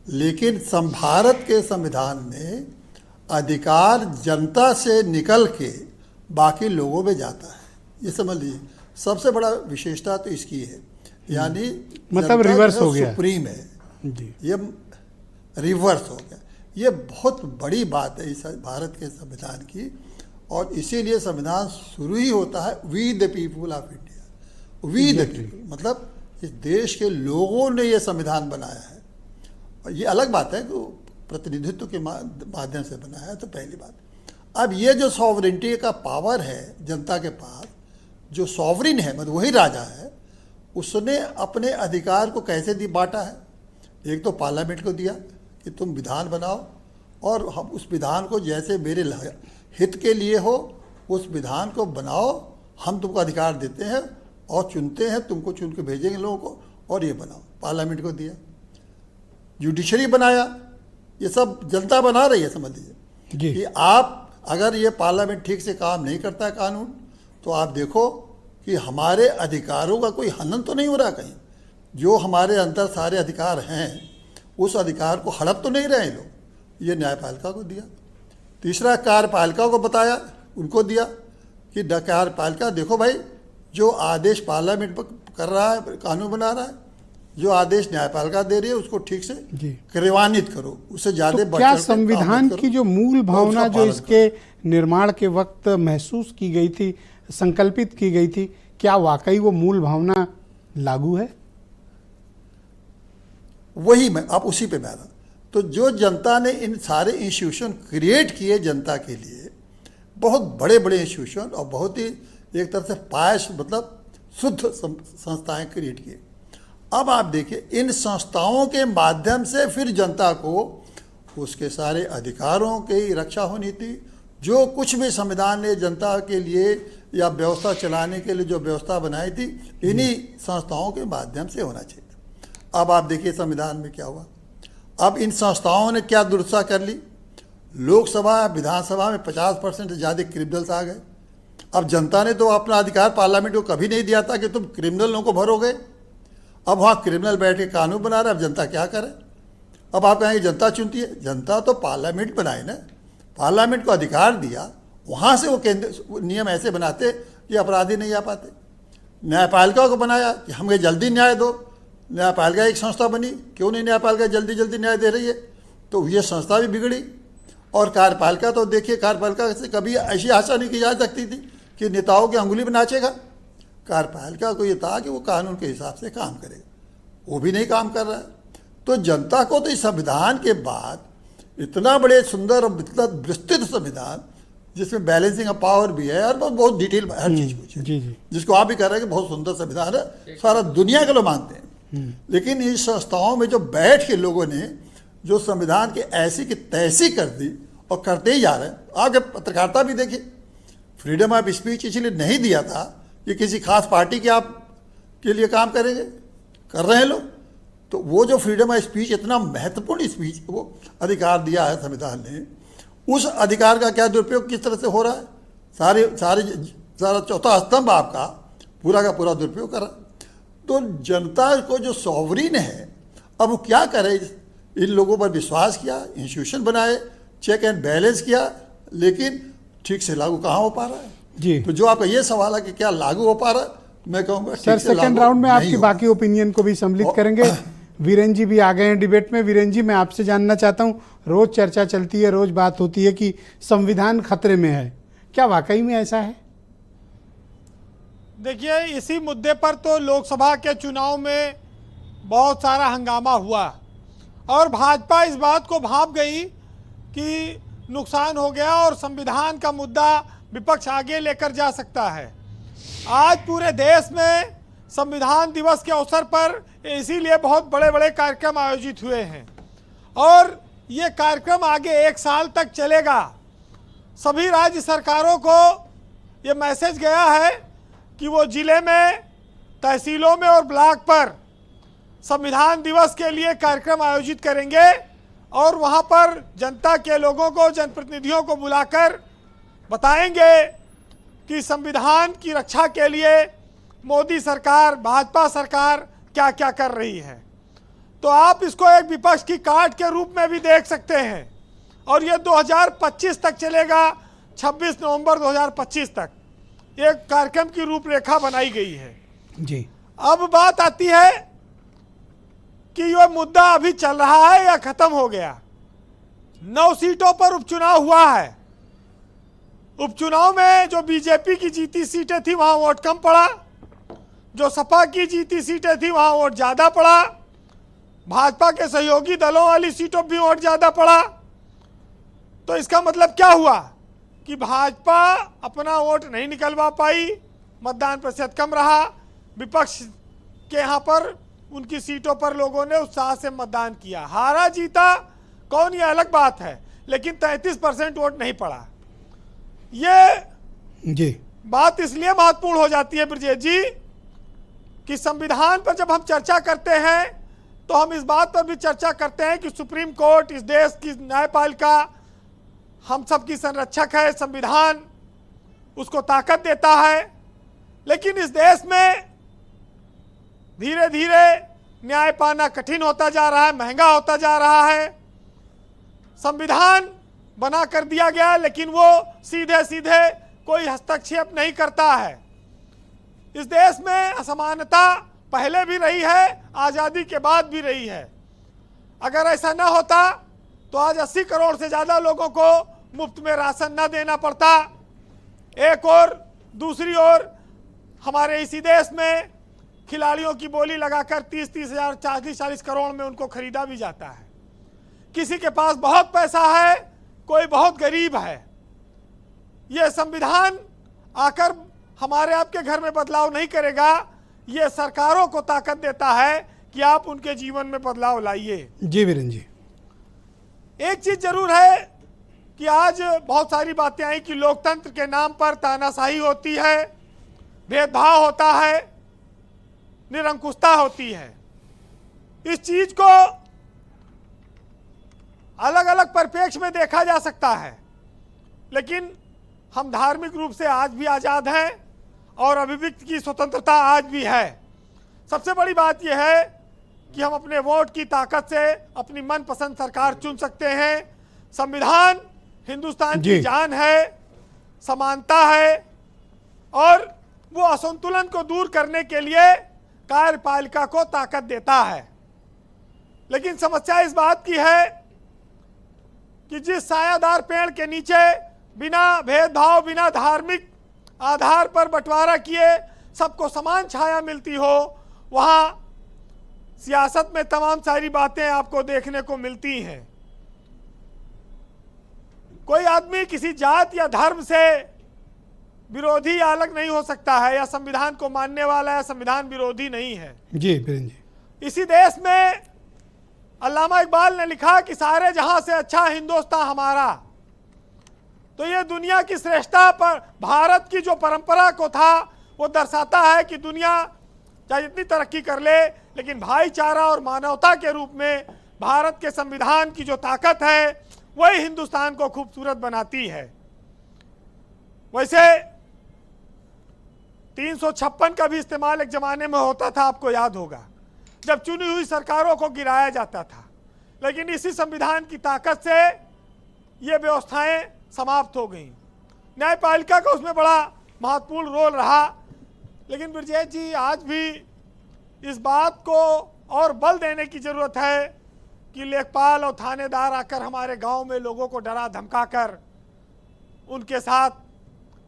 लेकिन भारत के संविधान में अधिकार जनता से निकल के बाकी लोगों में जाता है। ये समझ लीजिए, सबसे बड़ा विशेषता तो इसकी है, यानी मतलब रिवर्स हो गया, सुप्रीम है जी, ये रिवर्स हो गया। ये बहुत बड़ी बात है इस भारत के संविधान की, और इसीलिए संविधान शुरू ही होता है we the people of India. We the people मतलब इस देश के लोगों ने ये संविधान बनाया है। और ये अलग बात है कि प्रतिनिधित्व के माध्यम से बनाया है, तो पहली बात। अब ये जो सॉवरेनिटी का पावर है जनता के पास, जो सॉवरिन है मतलब वही राजा है, उसने अपने अधिकार को कैसे बांटा है? एक तो पार्लियामेंट को दिया कि तुम विधान बनाओ, और हम उस विधान को जैसे मेरे हित के लिए हो उस विधान को बनाओ, हम तुमको अधिकार देते हैं और चुनते हैं, तुमको चुन के भेजेंगे लोगों को, और ये बनाओ। पार्लियामेंट को दिया, जुडिशरी बनाया, ये सब जनता बना रही है, समझ लीजिए कि आप अगर ये पार्लियामेंट ठीक से काम नहीं करता कानून, तो आप देखो कि हमारे अधिकारों का कोई हनन तो नहीं हो रहा कहीं। जो हमारे अंदर सारे अधिकार हैं उस अधिकार को हड़प तो नहीं रहे लोग। ये न्यायपालिका को दिया। तीसरा, कार्यपालिका को बताया, उनको दिया कि कार्यपालिका देखो भाई, जो आदेश पार्लियामेंट कर रहा है, कानून बना रहा है, जो आदेश न्यायपालिका दे रही है उसको ठीक से क्रियान्वित करो, उससे ज्यादा तो क्या संविधान की जो मूल भावना जो इसके निर्माण के वक्त महसूस की गई थी, संकल्पित की गई थी, क्या वाकई वो मूल भावना लागू है? वही मैं आप उसी पे मैं रहा। तो जो जनता ने इन सारे इंस्टीट्यूशन क्रिएट किए जनता के लिए, बहुत बड़े बड़े इंस्टीट्यूशन और बहुत ही एक तरह से पायस मतलब शुद्ध संस्थाएं क्रिएट किए। अब आप देखिए, इन संस्थाओं के माध्यम से फिर जनता को उसके सारे अधिकारों की रक्षा होनी थी। जो कुछ भी संविधान ने जनता के लिए या व्यवस्था चलाने के लिए जो व्यवस्था बनाई थी, इन्हीं संस्थाओं के माध्यम से होना चाहिए। अब आप देखिए संविधान में क्या हुआ। अब इन संस्थाओं ने क्या दुरुस्ता कर ली, लोकसभा विधानसभा में 50% से ज़्यादा क्रिमिनल्स आ गए। अब जनता ने तो अपना अधिकार पार्लियामेंट को कभी नहीं दिया था कि तुम क्रिमिनलों को भरोगे। अब वहाँ क्रिमिनल बैठ के कानून बना रहे। अब जनता क्या करे? अब आप कहेंगे जनता चुनती है, जनता तो पार्लियामेंट बनाए ना, पार्लियामेंट को अधिकार दिया, वहाँ से वो केंद्र नियम ऐसे बनाते कि अपराधी नहीं आ पाते। न्यायपालिका को बनाया कि हमें जल्दी न्याय दो, न्यायपालिका एक संस्था बनी, क्यों नहीं न्यायपालिका जल्दी जल्दी न्याय दे रही है, तो ये संस्था भी बिगड़ी। और कार्यपालिका तो देखिए, कार्यपालिका से कभी ऐसी आशा नहीं की जा सकती थी कि नेताओं की अंगुली में नाचेगा। कार्यपालिका को ये था कि वो कानून के हिसाब से काम करेगा, वो भी नहीं काम कर रहा है। तो जनता को तो इस संविधान के बाद इतना बड़े सुंदर और इतना विस्तृत संविधान जिसमें बैलेंसिंग ऑफ पावर भी है और बहुत डिटेल हर चीज़ कुछ है, जिसको आप भी कह रहे हैं कि बहुत सुंदर संविधान है, सारा दुनिया के लोग मानते हैं। लेकिन इस संस्थाओं में जो बैठ के लोगों ने जो संविधान की ऐसी की तैसी कर दी और करते ही जा रहे हैं। आपके पत्रकारिता भी देखिए, फ्रीडम ऑफ स्पीच इसलिए नहीं दिया था कि किसी खास पार्टी के आप के लिए काम करेंगे, कर रहे हैं लोग। तो वो जो फ्रीडम ऑफ स्पीच इतना महत्वपूर्ण स्पीच वो अधिकार दिया है संविधान ने, उस अधिकार का क्या दुरुपयोग किस तरह से हो रहा है? सारा चौथा स्तंभ आपका पूरा का पूरा दुरुपयोग कर रहा है। तो जनता को जो सॉवरिन है, अब वो क्या करे? इन लोगों पर विश्वास किया, इंस्टीट्यूशन बनाए, चेक एंड बैलेंस किया, लेकिन ठीक से लागू कहाँ हो पा रहा है? जी। तो जो आपका ये सवाल है कि क्या लागू हो पा रहा है, मैं कहूँगा सर सेकंड राउंड में आपकी बाकी ओपिनियन को भी सम्मिलित करेंगे। वीरेन जी भी आ गए हैं डिबेट में। वीरेन जी, मैं आपसे जानना चाहता हूं, रोज चर्चा चलती है, रोज बात होती है कि संविधान खतरे में है, क्या वाकई में ऐसा है? देखिए, इसी मुद्दे पर तो लोकसभा के चुनाव में बहुत सारा हंगामा हुआ और भाजपा इस बात को भांप गई कि नुकसान हो गया और संविधान का मुद्दा विपक्ष आगे लेकर जा सकता है। आज पूरे देश में संविधान दिवस के अवसर पर इसीलिए बहुत बड़े बड़े कार्यक्रम आयोजित हुए हैं और ये कार्यक्रम आगे 1 साल तक चलेगा। सभी राज्य सरकारों को ये मैसेज गया है कि वो जिले में, तहसीलों में और ब्लॉक पर संविधान दिवस के लिए कार्यक्रम आयोजित करेंगे और वहाँ पर जनता के लोगों को, जनप्रतिनिधियों को बुलाकर बताएंगे कि संविधान की रक्षा के लिए मोदी सरकार, भाजपा सरकार क्या क्या कर रही है। तो आप इसको एक विपक्ष की काट के रूप में भी देख सकते हैं और ये 2025 तक चलेगा, 26 नवंबर 2025 तक एक कार्यक्रम की रूपरेखा बनाई गई है। जी। अब बात आती है कि यह मुद्दा अभी चल रहा है या खत्म हो गया। 9 सीटों पर उपचुनाव हुआ है। उपचुनाव में जो बीजेपी की जीती सीटें थी वहां वोट कम पड़ा, जो सपा की जीती सीटें थी वहां वोट ज़्यादा पड़ा, भाजपा के सहयोगी दलों वाली सीटों भी वोट ज़्यादा पड़ा। तो इसका मतलब क्या हुआ कि भाजपा अपना वोट नहीं निकलवा पाई, मतदान प्रतिशत कम रहा। विपक्ष के यहाँ पर उनकी सीटों पर लोगों ने उत्साह से मतदान किया। हारा जीता कौन, ये अलग बात है, लेकिन 33% वोट नहीं पड़ा। ये जी बात इसलिए महत्वपूर्ण हो जाती है ब्रजेश जी कि संविधान पर जब हम चर्चा करते हैं तो हम इस बात पर भी चर्चा करते हैं कि सुप्रीम कोर्ट इस देश की न्यायपालिका हम सब की संरक्षक है, संविधान उसको ताकत देता है। लेकिन इस देश में धीरे धीरे न्याय पाना कठिन होता जा रहा है, महंगा होता जा रहा है। संविधान बना कर दिया गया लेकिन वो सीधे सीधे कोई हस्तक्षेप नहीं करता है। इस देश में असमानता पहले भी रही है, आज़ादी के बाद भी रही है। अगर ऐसा ना होता तो आज 80 करोड़ से ज़्यादा लोगों को मुफ्त में राशन न देना पड़ता। एक और दूसरी ओर हमारे इसी देश में खिलाड़ियों की बोली लगाकर 30-30 हज़ार, 40-40 करोड़ में उनको खरीदा भी जाता है। किसी के पास बहुत पैसा है, कोई बहुत गरीब है। ये संविधान आकर हमारे आपके घर में बदलाव नहीं करेगा, ये सरकारों को ताकत देता है कि आप उनके जीवन में बदलाव लाइए। जी वीरेन जी, एक चीज जरूर है कि आज बहुत सारी बातें आई कि लोकतंत्र के नाम पर तानाशाही होती है, भेदभाव होता है, निरंकुशता होती है। इस चीज को अलग अलग परिप्रेक्ष्य में देखा जा सकता है, लेकिन हम धार्मिक रूप से आज भी आज़ाद हैं और अभिव्यक्ति की स्वतंत्रता आज भी है। सबसे बड़ी बात यह है कि हम अपने वोट की ताकत से अपनी मनपसंद सरकार चुन सकते हैं। संविधान हिंदुस्तान की जान है, समानता है और वो असंतुलन को दूर करने के लिए कार्यपालिका को ताकत देता है। लेकिन समस्या इस बात की है कि जिस सायादार पेड़ के नीचे बिना भेदभाव, बिना धार्मिक आधार पर बंटवारा किए सबको समान छाया मिलती हो, वहाँ सियासत में तमाम सारी बातें आपको देखने को मिलती हैं। कोई आदमी किसी जात या धर्म से विरोधी या अलग नहीं हो सकता है, या संविधान को मानने वाला या संविधान विरोधी नहीं है। जी वीरेन जी, इसी देश में अल्लामा इकबाल ने लिखा कि सारे जहां से अच्छा हिंदुस्तान हमारा। तो ये दुनिया की श्रेष्ठता पर भारत की जो परंपरा को था वो दर्शाता है कि दुनिया चाहे जितनी तरक्की कर ले, लेकिन भाईचारा और मानवता के रूप में भारत के संविधान की जो ताकत है वही हिंदुस्तान को खूबसूरत बनाती है। वैसे 356 का भी इस्तेमाल एक जमाने में होता था, आपको याद होगा, जब चुनी हुई सरकारों को गिराया जाता था, लेकिन इसी संविधान की ताकत से ये व्यवस्थाएं समाप्त हो गई। न्यायपालिका का उसमें बड़ा महत्वपूर्ण रोल रहा। लेकिन ब्रजेश जी, आज भी इस बात को और बल देने की जरूरत है कि लेखपाल और थानेदार आकर हमारे गांव में लोगों को डरा धमका कर उनके साथ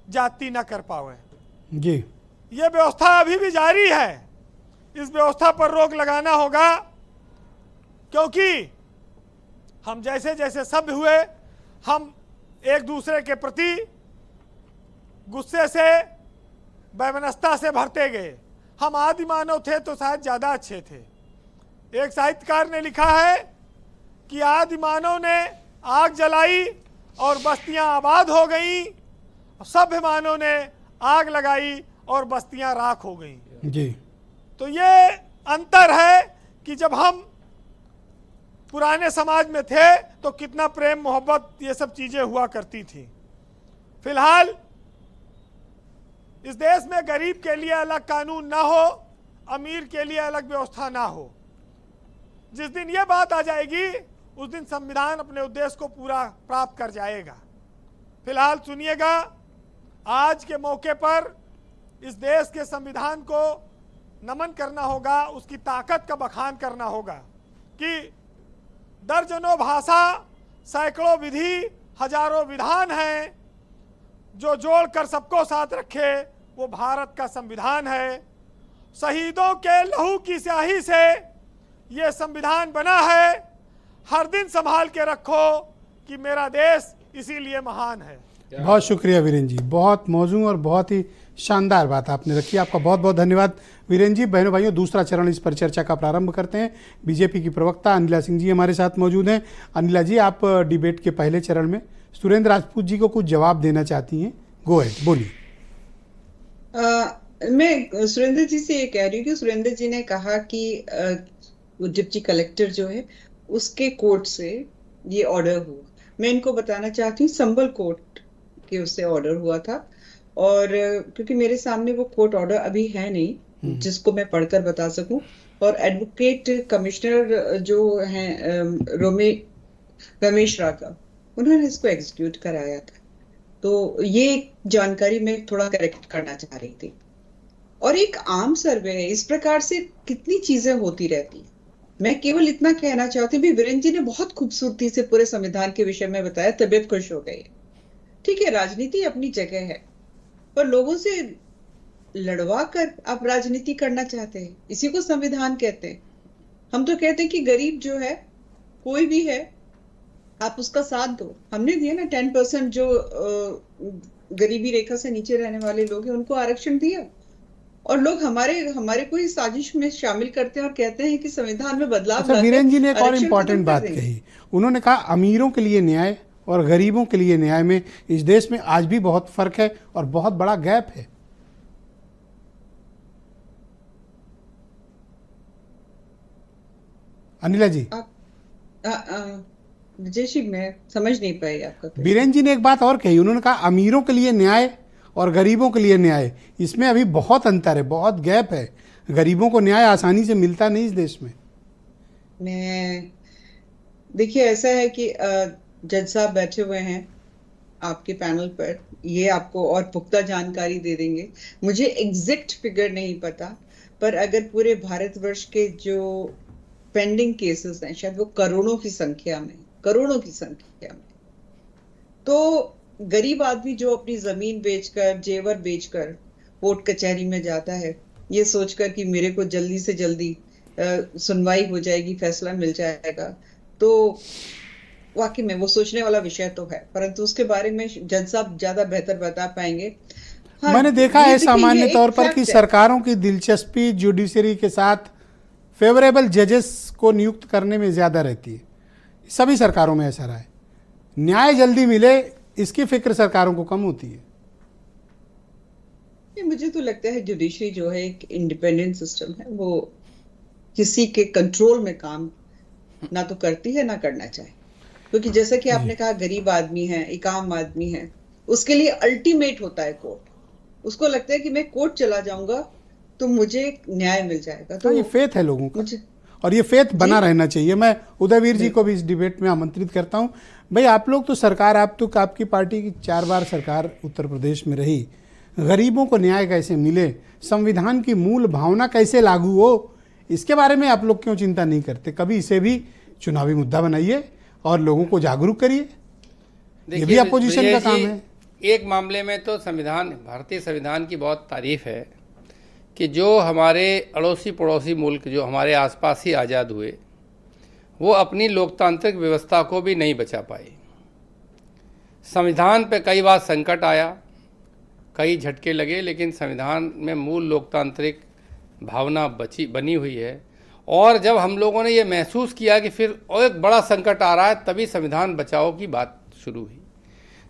जाति न कर पावे। जी, ये व्यवस्था अभी भी जारी है। इस व्यवस्था पर रोक लगाना होगा, क्योंकि हम जैसे जैसे सभ्य हुए, हम एक दूसरे के प्रति गुस्से से, वैमनस्यता से भरते गए। हम आदि मानव थे तो शायद ज़्यादा अच्छे थे। एक साहित्यकार ने लिखा है कि आदि मानव ने आग जलाई और बस्तियां आबाद हो गईं, सभ्य मानव ने आग लगाई और बस्तियां राख हो गईं। जी, तो ये अंतर है कि जब हम पुराने समाज में थे तो कितना प्रेम मोहब्बत ये सब चीजें हुआ करती थी। फिलहाल इस देश में गरीब के लिए अलग कानून ना हो, अमीर के लिए अलग व्यवस्था ना हो। जिस दिन ये बात आ जाएगी उस दिन संविधान अपने उद्देश्य को पूरा प्राप्त कर जाएगा। फिलहाल सुनिएगा, आज के मौके पर इस देश के संविधान को नमन करना होगा, उसकी ताकत का बखान करना होगा कि दर्जनों भाषा, सैकड़ों विधि, हजारों विधान हैं, जो जोड़कर सबको साथ रखे वो भारत का संविधान है। शहीदों के लहू की स्याही से ये संविधान बना है। हर दिन संभाल के रखो कि मेरा देश इसीलिए महान है। बहुत शुक्रिया वीरेंद्र जी, बहुत मौजूद और बहुत ही शानदार बात आपने रखी। आपका बहुत बहुत धन्यवाद वीरेंद्र जी। बहनों भाइयों, दूसरा चरण इस पर चर्चा का प्रारंभ करते हैं। बीजेपी की प्रवक्ता अनिला सिंह जी हमारे साथ मौजूद हैं। अनिला जी, आप डिबेट के पहले चरण में सुरेंद्र राजपूत जी को कुछ जवाब देना चाहती हैं, गो अहेड, बोलिए। मैं सुरेंद्र जी से ये कह रही हूँ कि सुरेंद्र जी ने कहा कि डिप्टी कलेक्टर जो है उसके कोर्ट से ये ऑर्डर हुआ। मैं इनको बताना चाहती हूँ संबल कोर्ट के उससे ऑर्डर हुआ था, और क्योंकि मेरे सामने वो कोर्ट ऑर्डर अभी है नहीं जिसको मैं पढ़कर बता सकूं, और एडवोकेट कमिश्नर जो हैं रमेश राघव, उन्होंने इसको एग्जीक्यूट कराया था। तो ये जानकारी मैं थोड़ा करेक्ट करना चाह रही थी। और एक आम सर्वे है, इस प्रकार से कितनी चीजें होती रहती हैं। मैं केवल इतना कहना चाहती हूँ, वीरेंद्र जी ने बहुत खूबसूरती से पूरे संविधान के विषय में बताया, तबीयत खुश हो गई। ठीक है, राजनीति अपनी जगह है, पर लोगों से लड़वा कर आप राजनीति करना चाहते हैं, इसी को संविधान कहते हैं। हम तो कहते हैं कि गरीब जो है, कोई भी है, आप उसका साथ दो। हमने दिया ना 10% जो गरीबी रेखा से नीचे रहने वाले लोग हैं उनको आरक्षण दिया, और लोग हमारे को इस साजिश में शामिल करते हैं और कहते हैं कि संविधान में बदलाव। अच्छा, वीरेंद्र जी ने एक और इम्पॉर्टेंट बात कही। उन्होंने कहा अमीरों के लिए न्याय और गरीबों के लिए न्याय में इस देश में आज भी बहुत फर्क है और बहुत बड़ा गैप है। अनिला जी, जैसी मैं समझ नहीं पाई आपका। वीरेंद्र जी ने एक बात और कही, उन्होंने कहा अमीरों के लिए न्याय और गरीबों के लिए न्याय, इसमें अभी बहुत अंतर है, बहुत गैप है। गरीबों को न्याय आसानी से मिलता नहीं इस देश में। मैं देखिए, ऐसा है कि जज साहब बैठे हुए हैं आपके पैनल पर, ये आपको और पुख्ता जानकारी दे देंगे। मुझे एग्जैक्ट फिगर नहीं पता, पर अगर पूरे भारतवर्ष के जो पेंडिंग केसेस हैं, शायद वो करोड़ों की संख्या में, तो गरीब आदमी जो अपनी जमीन बेचकर, जेवर बेचकर कोर्ट कचहरी में जाता है, ये सोचकर कि मेरे को जल्दी से जल्दी सुनवाई हो जाएगी, फैसला मिल जाएगा, तो वाकई में वो सोचने वाला विषय तो है, परंतु उसके बारे में जज साहब ज्यादा बेहतर बता पाएंगे। हाँ, मैंने देखा है सामान्य तौर पर कि सरकारों की दिलचस्पी जुडिशरी के साथ फेवरेबल जजेस को नियुक्त करने में ज्यादा रहती है। सभी सरकारों में ऐसा रहा है। न्याय जल्दी मिले इसकी फिक्र सरकारों को कम होती है। मुझे तो लगता है जुडिशरी जो है एक इंडिपेंडेंट सिस्टम है, वो किसी के कंट्रोल में काम ना तो करती है ना करना चाहे, क्योंकि जैसे कि आपने कहा गरीब आदमी है, एक आम आदमी है, उसके लिए अल्टीमेट होता है कोर्ट। उसको लगता है कि मैं कोर्ट चला जाऊंगा तो मुझे न्याय मिल जाएगा। तो ये फेथ है लोगों का, और ये फेथ बना रहना चाहिए। मैं उदयवीर जी को भी इस डिबेट में आमंत्रित करता हूं। भाई आप लोग तो सरकार, आपकी पार्टी की 4 बार सरकार उत्तर प्रदेश में रही, गरीबों को न्याय कैसे मिले, संविधान की मूल भावना कैसे लागू हो, इसके बारे में आप लोग क्यों चिंता नहीं करते? कभी इसे भी चुनावी मुद्दा बनाइए और लोगों को जागरूक करिए। ये भी अपोजिशन का काम है। एक मामले में तो संविधान, भारतीय संविधान की बहुत तारीफ है कि जो हमारे अड़ोसी पड़ोसी मुल्क जो हमारे आसपास ही आज़ाद हुए, वो अपनी लोकतांत्रिक व्यवस्था को भी नहीं बचा पाए। संविधान पे कई बार संकट आया, कई झटके लगे, लेकिन संविधान में मूल लोकतांत्रिक भावना बनी हुई है। और जब हम लोगों ने ये महसूस किया कि फिर और एक बड़ा संकट आ रहा है, तभी संविधान बचाओ की बात शुरू हुई।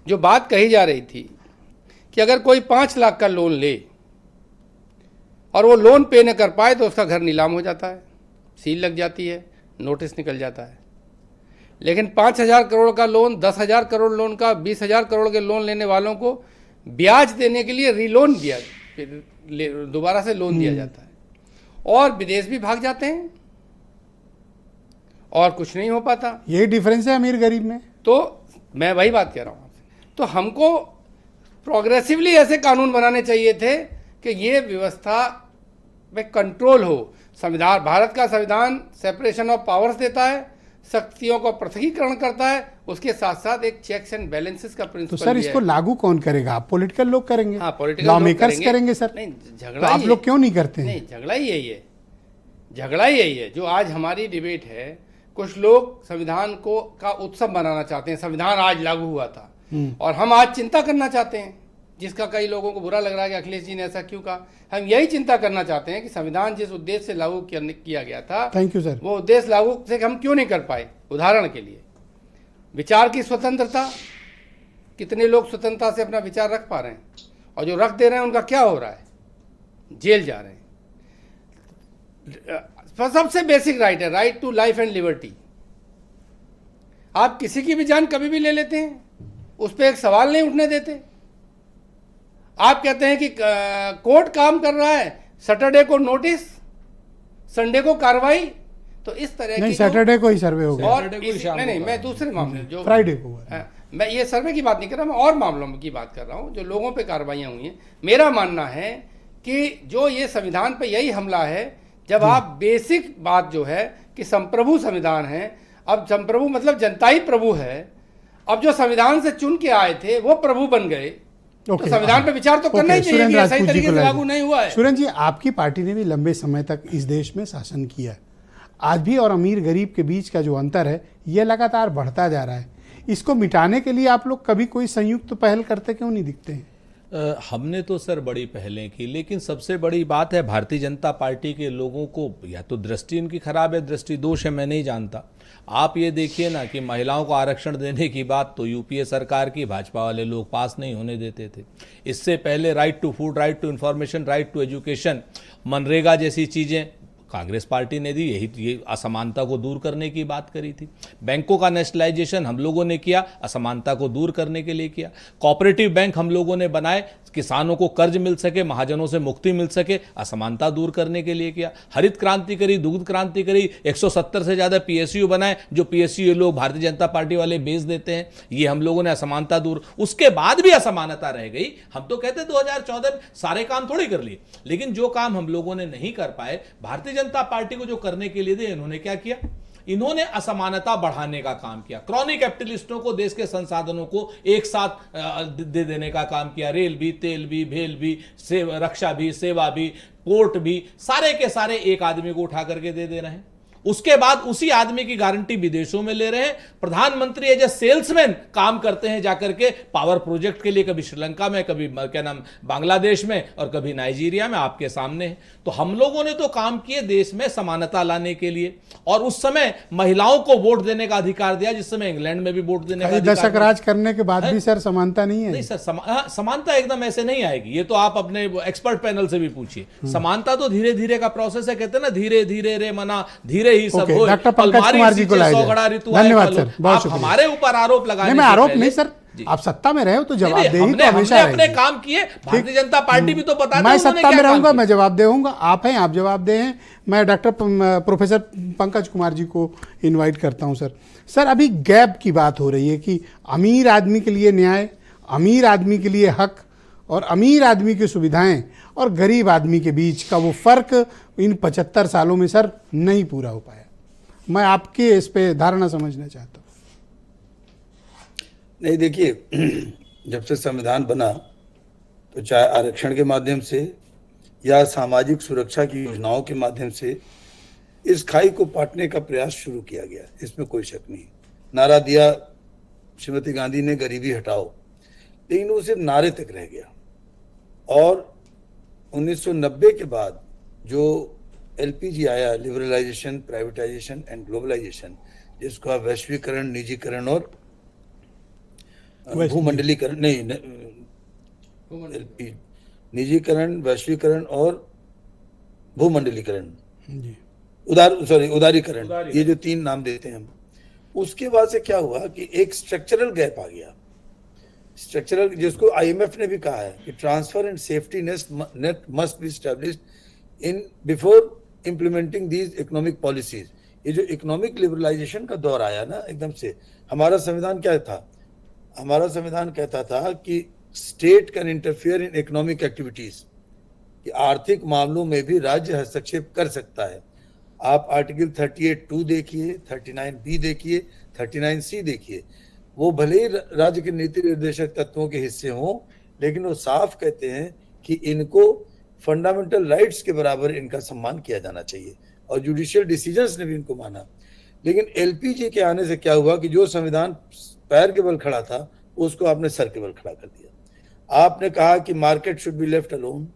जो बात कही जा रही थी कि अगर कोई 5 लाख का लोन ले और वो लोन पे न कर पाए तो उसका घर नीलाम हो जाता है, सील लग जाती है, नोटिस निकल जाता है। लेकिन 5,000 करोड़ का लोन, 10,000 करोड़ लोन का, 20,000 करोड़ के लोन लेने वालों को ब्याज देने के लिए रीलोन दिया, फिर दोबारा से लोन दिया जाता है और विदेश भी भाग जाते हैं और कुछ नहीं हो पाता। यही डिफरेंस है अमीर गरीब में। तो मैं वही बात कह रहा हूँ आपसे, तो हमको प्रोग्रेसिवली ऐसे कानून बनाने चाहिए थे कि ये व्यवस्था में कंट्रोल हो। संविधान, भारत का संविधान सेपरेशन ऑफ पावर्स देता है, शक्तियों का पृथकीकरण करता है, उसके साथ साथ एक चेक्स एंड बैलेंसेस का प्रिंसिपल। तो सर इसको लागू कौन करेगा? आप पॉलिटिकल लोग करेंगे? हाँ, पॉलिटिकल लॉ मेकर्स करेंगे सर। नहीं, झगड़ा तो आप लोग क्यों नहीं करते हैं? नहीं, झगड़ा ही यही है, झगड़ा ही यही है। जो आज हमारी डिबेट है, कुछ लोग संविधान को का उत्सव मनाना चाहते हैं, संविधान आज लागू हुआ था, और हम आज चिंता करना चाहते हैं, जिसका कई लोगों को बुरा लग रहा है कि अखिलेश जी ने ऐसा क्यों कहा। हम यही चिंता करना चाहते हैं कि संविधान जिस उद्देश्य से लागू किया गया था, थैंक यू सर, वो उद्देश्य लागू से हम क्यों नहीं कर पाए। उदाहरण के लिए विचार की स्वतंत्रता, कितने लोग स्वतंत्रता से अपना विचार रख पा रहे हैं, और जो रख दे रहे हैं उनका क्या हो रहा है, जेल जा रहे हैं। सबसे बेसिक राइट है, right to life and liberty. आप किसी की भी जान कभी भी ले लेते हैं, उस पर एक सवाल नहीं उठने देते। आप कहते हैं कि कोर्ट काम कर रहा है, सैटरडे को नोटिस, संडे को कार्रवाई। तो इस तरह नहीं, सैटरडे को ही सर्वे होगा। और नहीं, मैं दूसरे मामले जो फ्राइडे को, मैं ये सर्वे की बात नहीं कर रहा, मैं और मामलों की बात कर रहा हूँ जो लोगों पे कार्रवाइयाँ हुई हैं। मेरा मानना है कि जो ये संविधान पे यही हमला है, जब आप बेसिक बात जो है कि संप्रभु संविधान है, अब संप्रभु मतलब जनता ही प्रभु है, अब जो संविधान से चुन के आए थे वो प्रभु बन गए, तो संविधान पे विचार तो करना ही चाहिए कि सही तरीके से लागू नहीं हुआ है। सुरेंद्र जी, आपकी पार्टी ने भी लंबे समय तक इस देश में शासन किया, आज भी, और अमीर गरीब के बीच का जो अंतर है यह लगातार बढ़ता जा रहा है। इसको मिटाने के लिए आप लोग कभी कोई संयुक्त पहल करते क्यों नहीं दिखते हैं? हमने तो सर बड़ी पहलें की, लेकिन सबसे बड़ी बात है भारतीय जनता पार्टी के लोगों को या तो दृष्टि इनकी खराब है, दृष्टि दोष है, मैं नहीं जानता। आप ये देखिए ना कि महिलाओं को आरक्षण देने की बात तो यूपीए सरकार की भाजपा वाले लोग पास नहीं होने देते थे। इससे पहले right to food, right to information, right to education, मनरेगा जैसी चीज़ें कांग्रेस पार्टी ने दी, ये असमानता को दूर करने की बात करी थी। बैंकों का नेशनलाइजेशन हम लोगों ने किया, असमानता को दूर करने के लिए किया। कोऑपरेटिव बैंक हम लोगों ने बनाए, किसानों को कर्ज मिल सके, महाजनों से मुक्ति मिल सके, असमानता दूर करने के लिए किया। हरित क्रांति करी, दुग्ध क्रांति करी, 170 से ज़्यादा पीएसयू बनाए, जो पीएसयू लोग भारतीय जनता पार्टी वाले बेच देते हैं, ये हम लोगों ने असमानता दूर। उसके बाद भी असमानता रह गई। हम तो कहते 2014 में सारे काम थोड़ी कर लिए, लेकिन जो काम हम लोगों ने नहीं कर पाए, भारतीय जनता पार्टी को जो करने के लिए थे, इन्होंने क्या किया? इन्होंने असमानता बढ़ाने का काम किया। क्रॉनिक कैपिटलिस्टों को देश के संसाधनों को एक साथ दे देने का काम किया। रेल भी, तेल भी, भेल भी, रक्षा भी, सेवा भी, पोर्ट भी, सारे के सारे एक आदमी को उठा करके दे रहे हैं। उसके बाद उसी आदमी की गारंटी विदेशों में ले रहे हैं। प्रधानमंत्री एज ए सेल्समैन काम करते हैं जाकर के पावर प्रोजेक्ट के लिए, कभी श्रीलंका में, कभी क्या नाम बांग्लादेश में और कभी नाइजीरिया में, आपके सामने है। तो हम लोगों ने तो काम किए देश में समानता लाने के लिए, और उस समय महिलाओं को वोट देने का अधिकार दिया, जिस समय इंग्लैंड में भी वोट देने का अधिकार दशक राज करने के बाद भी सर समानता नहीं है। नहीं सर, समानता एकदम ऐसे नहीं आएगी। ये तो आप अपने एक्सपर्ट पैनल से भी पूछिए। समानता तो धीरे धीरे का प्रोसेस है, कहते हैं ना, धीरे धीरे रे मना धीरे ही सब हो। डॉक्टर पंकज कुमार जी को लाइए। धन्यवाद सर, बहुत शुक्रिया। हमारे ऊपर आरोप लगाने मैं आरोप नहीं सर, आप सत्ता में रहे हो तो जवाबदेही तो हमेशा अपने काम किए। भारतीय जनता पार्टी भी तो बता, मैं सत्ता में रहूंगा, मैं जवाबदेह होऊंगा। आप हैं, आप जवाबदेह हैं। मैं डॉक्टर प्रोफेसर पंकज कुमार जी को इनवाइट करता हूं। सर अभी गैप की बात हो रही है कि अमीर आदमी के लिए न्याय, अमीर आदमी के लिए हक और अमीर आदमी की सुविधाएं और गरीब आदमी के बीच का वो फर्क इन 75 सालों में सर नहीं पूरा हो पाया। मैं आपके इस पे धारणा समझना चाहता हूँ। नहीं, देखिए, जब से संविधान बना तो चाहे आरक्षण के माध्यम से या सामाजिक सुरक्षा की योजनाओं के माध्यम से इस खाई को पाटने का प्रयास शुरू किया गया, इसमें कोई शक नहीं। नारा दिया श्रीमती गांधी ने, गरीबी हटाओ, लेकिन वो सिर्फ नारे तक रह गया। और 1990 के बाद जो एलपीजी आया, लिबरलाइजेशन, प्राइवेटाइजेशन एंड ग्लोबलाइजेशन, जिसको आप वैश्वीकरण, निजीकरण और भूमंडलीकरण, नहीं, निजीकरण, वैश्वीकरण और भूमंडलीकरण, उदारीकरण, ये जो 3 नाम देते हैं हम। उसके बाद से क्या हुआ कि एक स्ट्रक्चरल गैप आ गया। स्ट्रक्चरल, जिसको आईएमएफ ने भी कहा है कि transfer and safety net must be established in before implementing these economic policies. ये जो इकोनॉमिक लिबरलाइजेशन का दौर आया ना एकदम से, हमारा संविधान क्या था? हमारा संविधान कहता था कि state can interfere in economic activities, कि आर्थिक मामलों में भी राज्य हस्तक्षेप कर सकता है। आप आर्टिकल 38(2) देखिए, 39(b) देखिए, 39(c) देखिए। वो भले ही राज्य के नीति निर्देशक तत्वों के हिस्से हों, लेकिन वो साफ कहते हैं कि इनको फंडामेंटल राइट्स के बराबर इनका सम्मान किया जाना चाहिए, और जुडिशियल डिसीजंस ने भी इनको माना। लेकिन एलपीजी के आने से क्या हुआ कि जो संविधान पैर के बल खड़ा था, उसको आपने सर के बल खड़ा कर दिया। आपने कहा कि market should be left alone,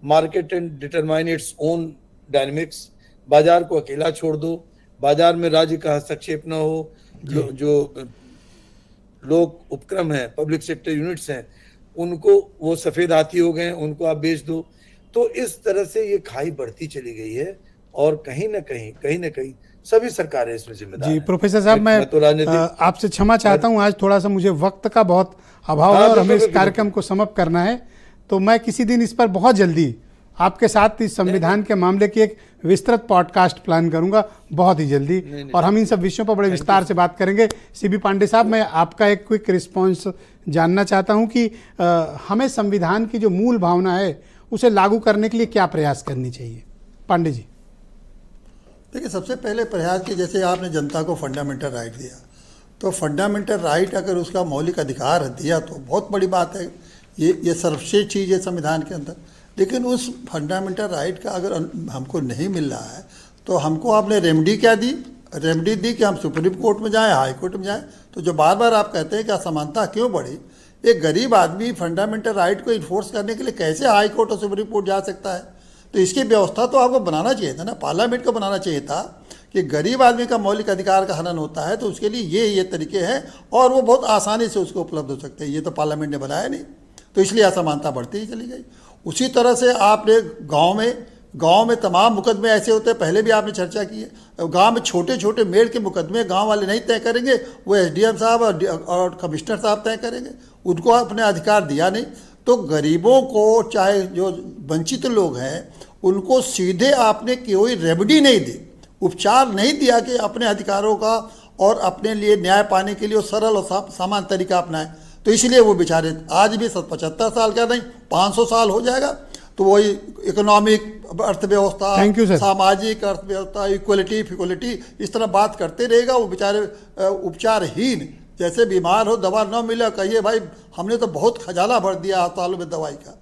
market and determine its own dynamics, बाजार को अकेला छोड़ दो, बाजार में राज्य का हस्तक्षेप न हो, जो लोग उपक्रम हैं, पब्लिक सेक्टर यूनिट्स हैं, उनको वो सफेद हाथी हो गए, उनको आप बेच दो। तो इस तरह से ये खाई बढ़ती चली गई है, और कहीं ना कहीं सभी सरकारें इसमें जिम्मेदार जी। प्रोफेसर साहब, मैं तो आपसे क्षमा चाहता हूं, आज थोड़ा सा मुझे वक्त का बहुत अभाव है और हमें इस कार्यक्रम को समाप्त करना है। तो मैं किसी दिन इस पर बहुत जल्दी आपके साथ इस संविधान के मामले की एक विस्तृत पॉडकास्ट प्लान करूंगा, बहुत ही जल्दी, और हम इन सब विषयों पर बड़े विस्तार से बात करेंगे। सीबी पांडे साहब, मैं आपका एक क्विक रिस्पॉन्स जानना चाहता हूं कि हमें संविधान की जो मूल भावना है उसे लागू करने के लिए क्या प्रयास करनी चाहिए? पांडे जी। देखिए, सबसे पहले प्रयास कि जैसे आपने जनता को फंडामेंटल राइट दिया, तो फंडामेंटल राइट अगर उसका मौलिक अधिकार दिया तो बहुत बड़ी बात है, ये सर्वश्रेष्ठ चीज़ है संविधान के अंदर। लेकिन उस फंडामेंटल राइट का अगर हमको नहीं मिल रहा है, तो हमको आपने रेमेडी क्या दी? रेमेडी दी कि हम सुप्रीम कोर्ट में जाएं, हाई कोर्ट में जाएं। तो जो बार बार आप कहते हैं कि असमानता क्यों बढ़ी, एक गरीब आदमी फंडामेंटल राइट को इन्फोर्स करने के लिए कैसे हाई कोर्ट और सुप्रीम कोर्ट जा सकता है? तो इसकी व्यवस्था तो आपको बनाना चाहिए था ना, पार्लियामेंट को बनाना चाहिए था कि गरीब आदमी का मौलिक अधिकार का हनन होता है तो उसके लिए ये तरीके हैं, और वो बहुत आसानी से उसको उपलब्ध हो सकते हैं। ये तो पार्लियामेंट ने बनाया नहीं, तो इसलिए असमानता बढ़ती ही चली गई। उसी तरह से आपने गांव में तमाम मुकदमे ऐसे होते हैं, पहले भी आपने चर्चा की है। गांव में छोटे छोटे मेड़ के मुकदमे गांव वाले नहीं तय करेंगे, वो एसडीएम साहब और कमिश्नर साहब तय करेंगे, उनको आपने अधिकार दिया नहीं। तो गरीबों को, चाहे जो वंचित लोग हैं, उनको सीधे आपने कोई रेमेडी नहीं दी, उपचार नहीं दिया कि अपने अधिकारों का और अपने लिए न्याय पाने के लिए सरल और समान तरीका अपनाएं। तो इसलिए वो बेचारे आज भी 75 साल का नहीं 500 साल हो जाएगा, तो वही इकोनॉमिक अर्थव्यवस्था, सामाजिक अर्थव्यवस्था, इक्वलिटी फिक्वलिटी, इस तरह बात करते रहेगा। वो बेचारे उपचारहीन, जैसे बीमार हो, दवा न मिले, कहिए भाई हमने तो बहुत खजाना भर दिया अस्पतालों में दवाई का।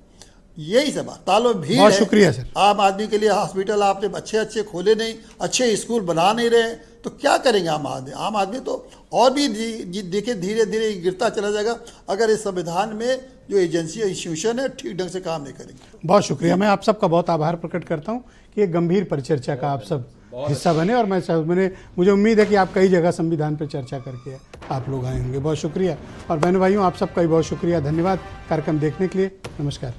यही सब तालों में भीड़ बहुत है। शुक्रिया सर। आम आदमी के लिए हॉस्पिटल आपने अच्छे अच्छे खोले नहीं, अच्छे स्कूल बना नहीं रहे, तो क्या करेंगे आम आदमी? आम आदमी तो और भी देखिए धीरे धीरे गिरता चला जाएगा अगर इस संविधान में जो एजेंसी इंस्टीट्यूशन है ठीक ढंग से काम नहीं करेंगे। बहुत शुक्रिया, मैं आप सबका बहुत आभार प्रकट करता हूं कि एक गंभीर परिचर्चा का आप सब हिस्सा बने, और मुझे उम्मीद है कि आप कई जगह संविधान पर चर्चा करके आप लोग आए होंगे। बहुत शुक्रिया, और बहनों भाइयों आप सबका भी बहुत शुक्रिया, धन्यवाद कार्यक्रम देखने के लिए। नमस्कार।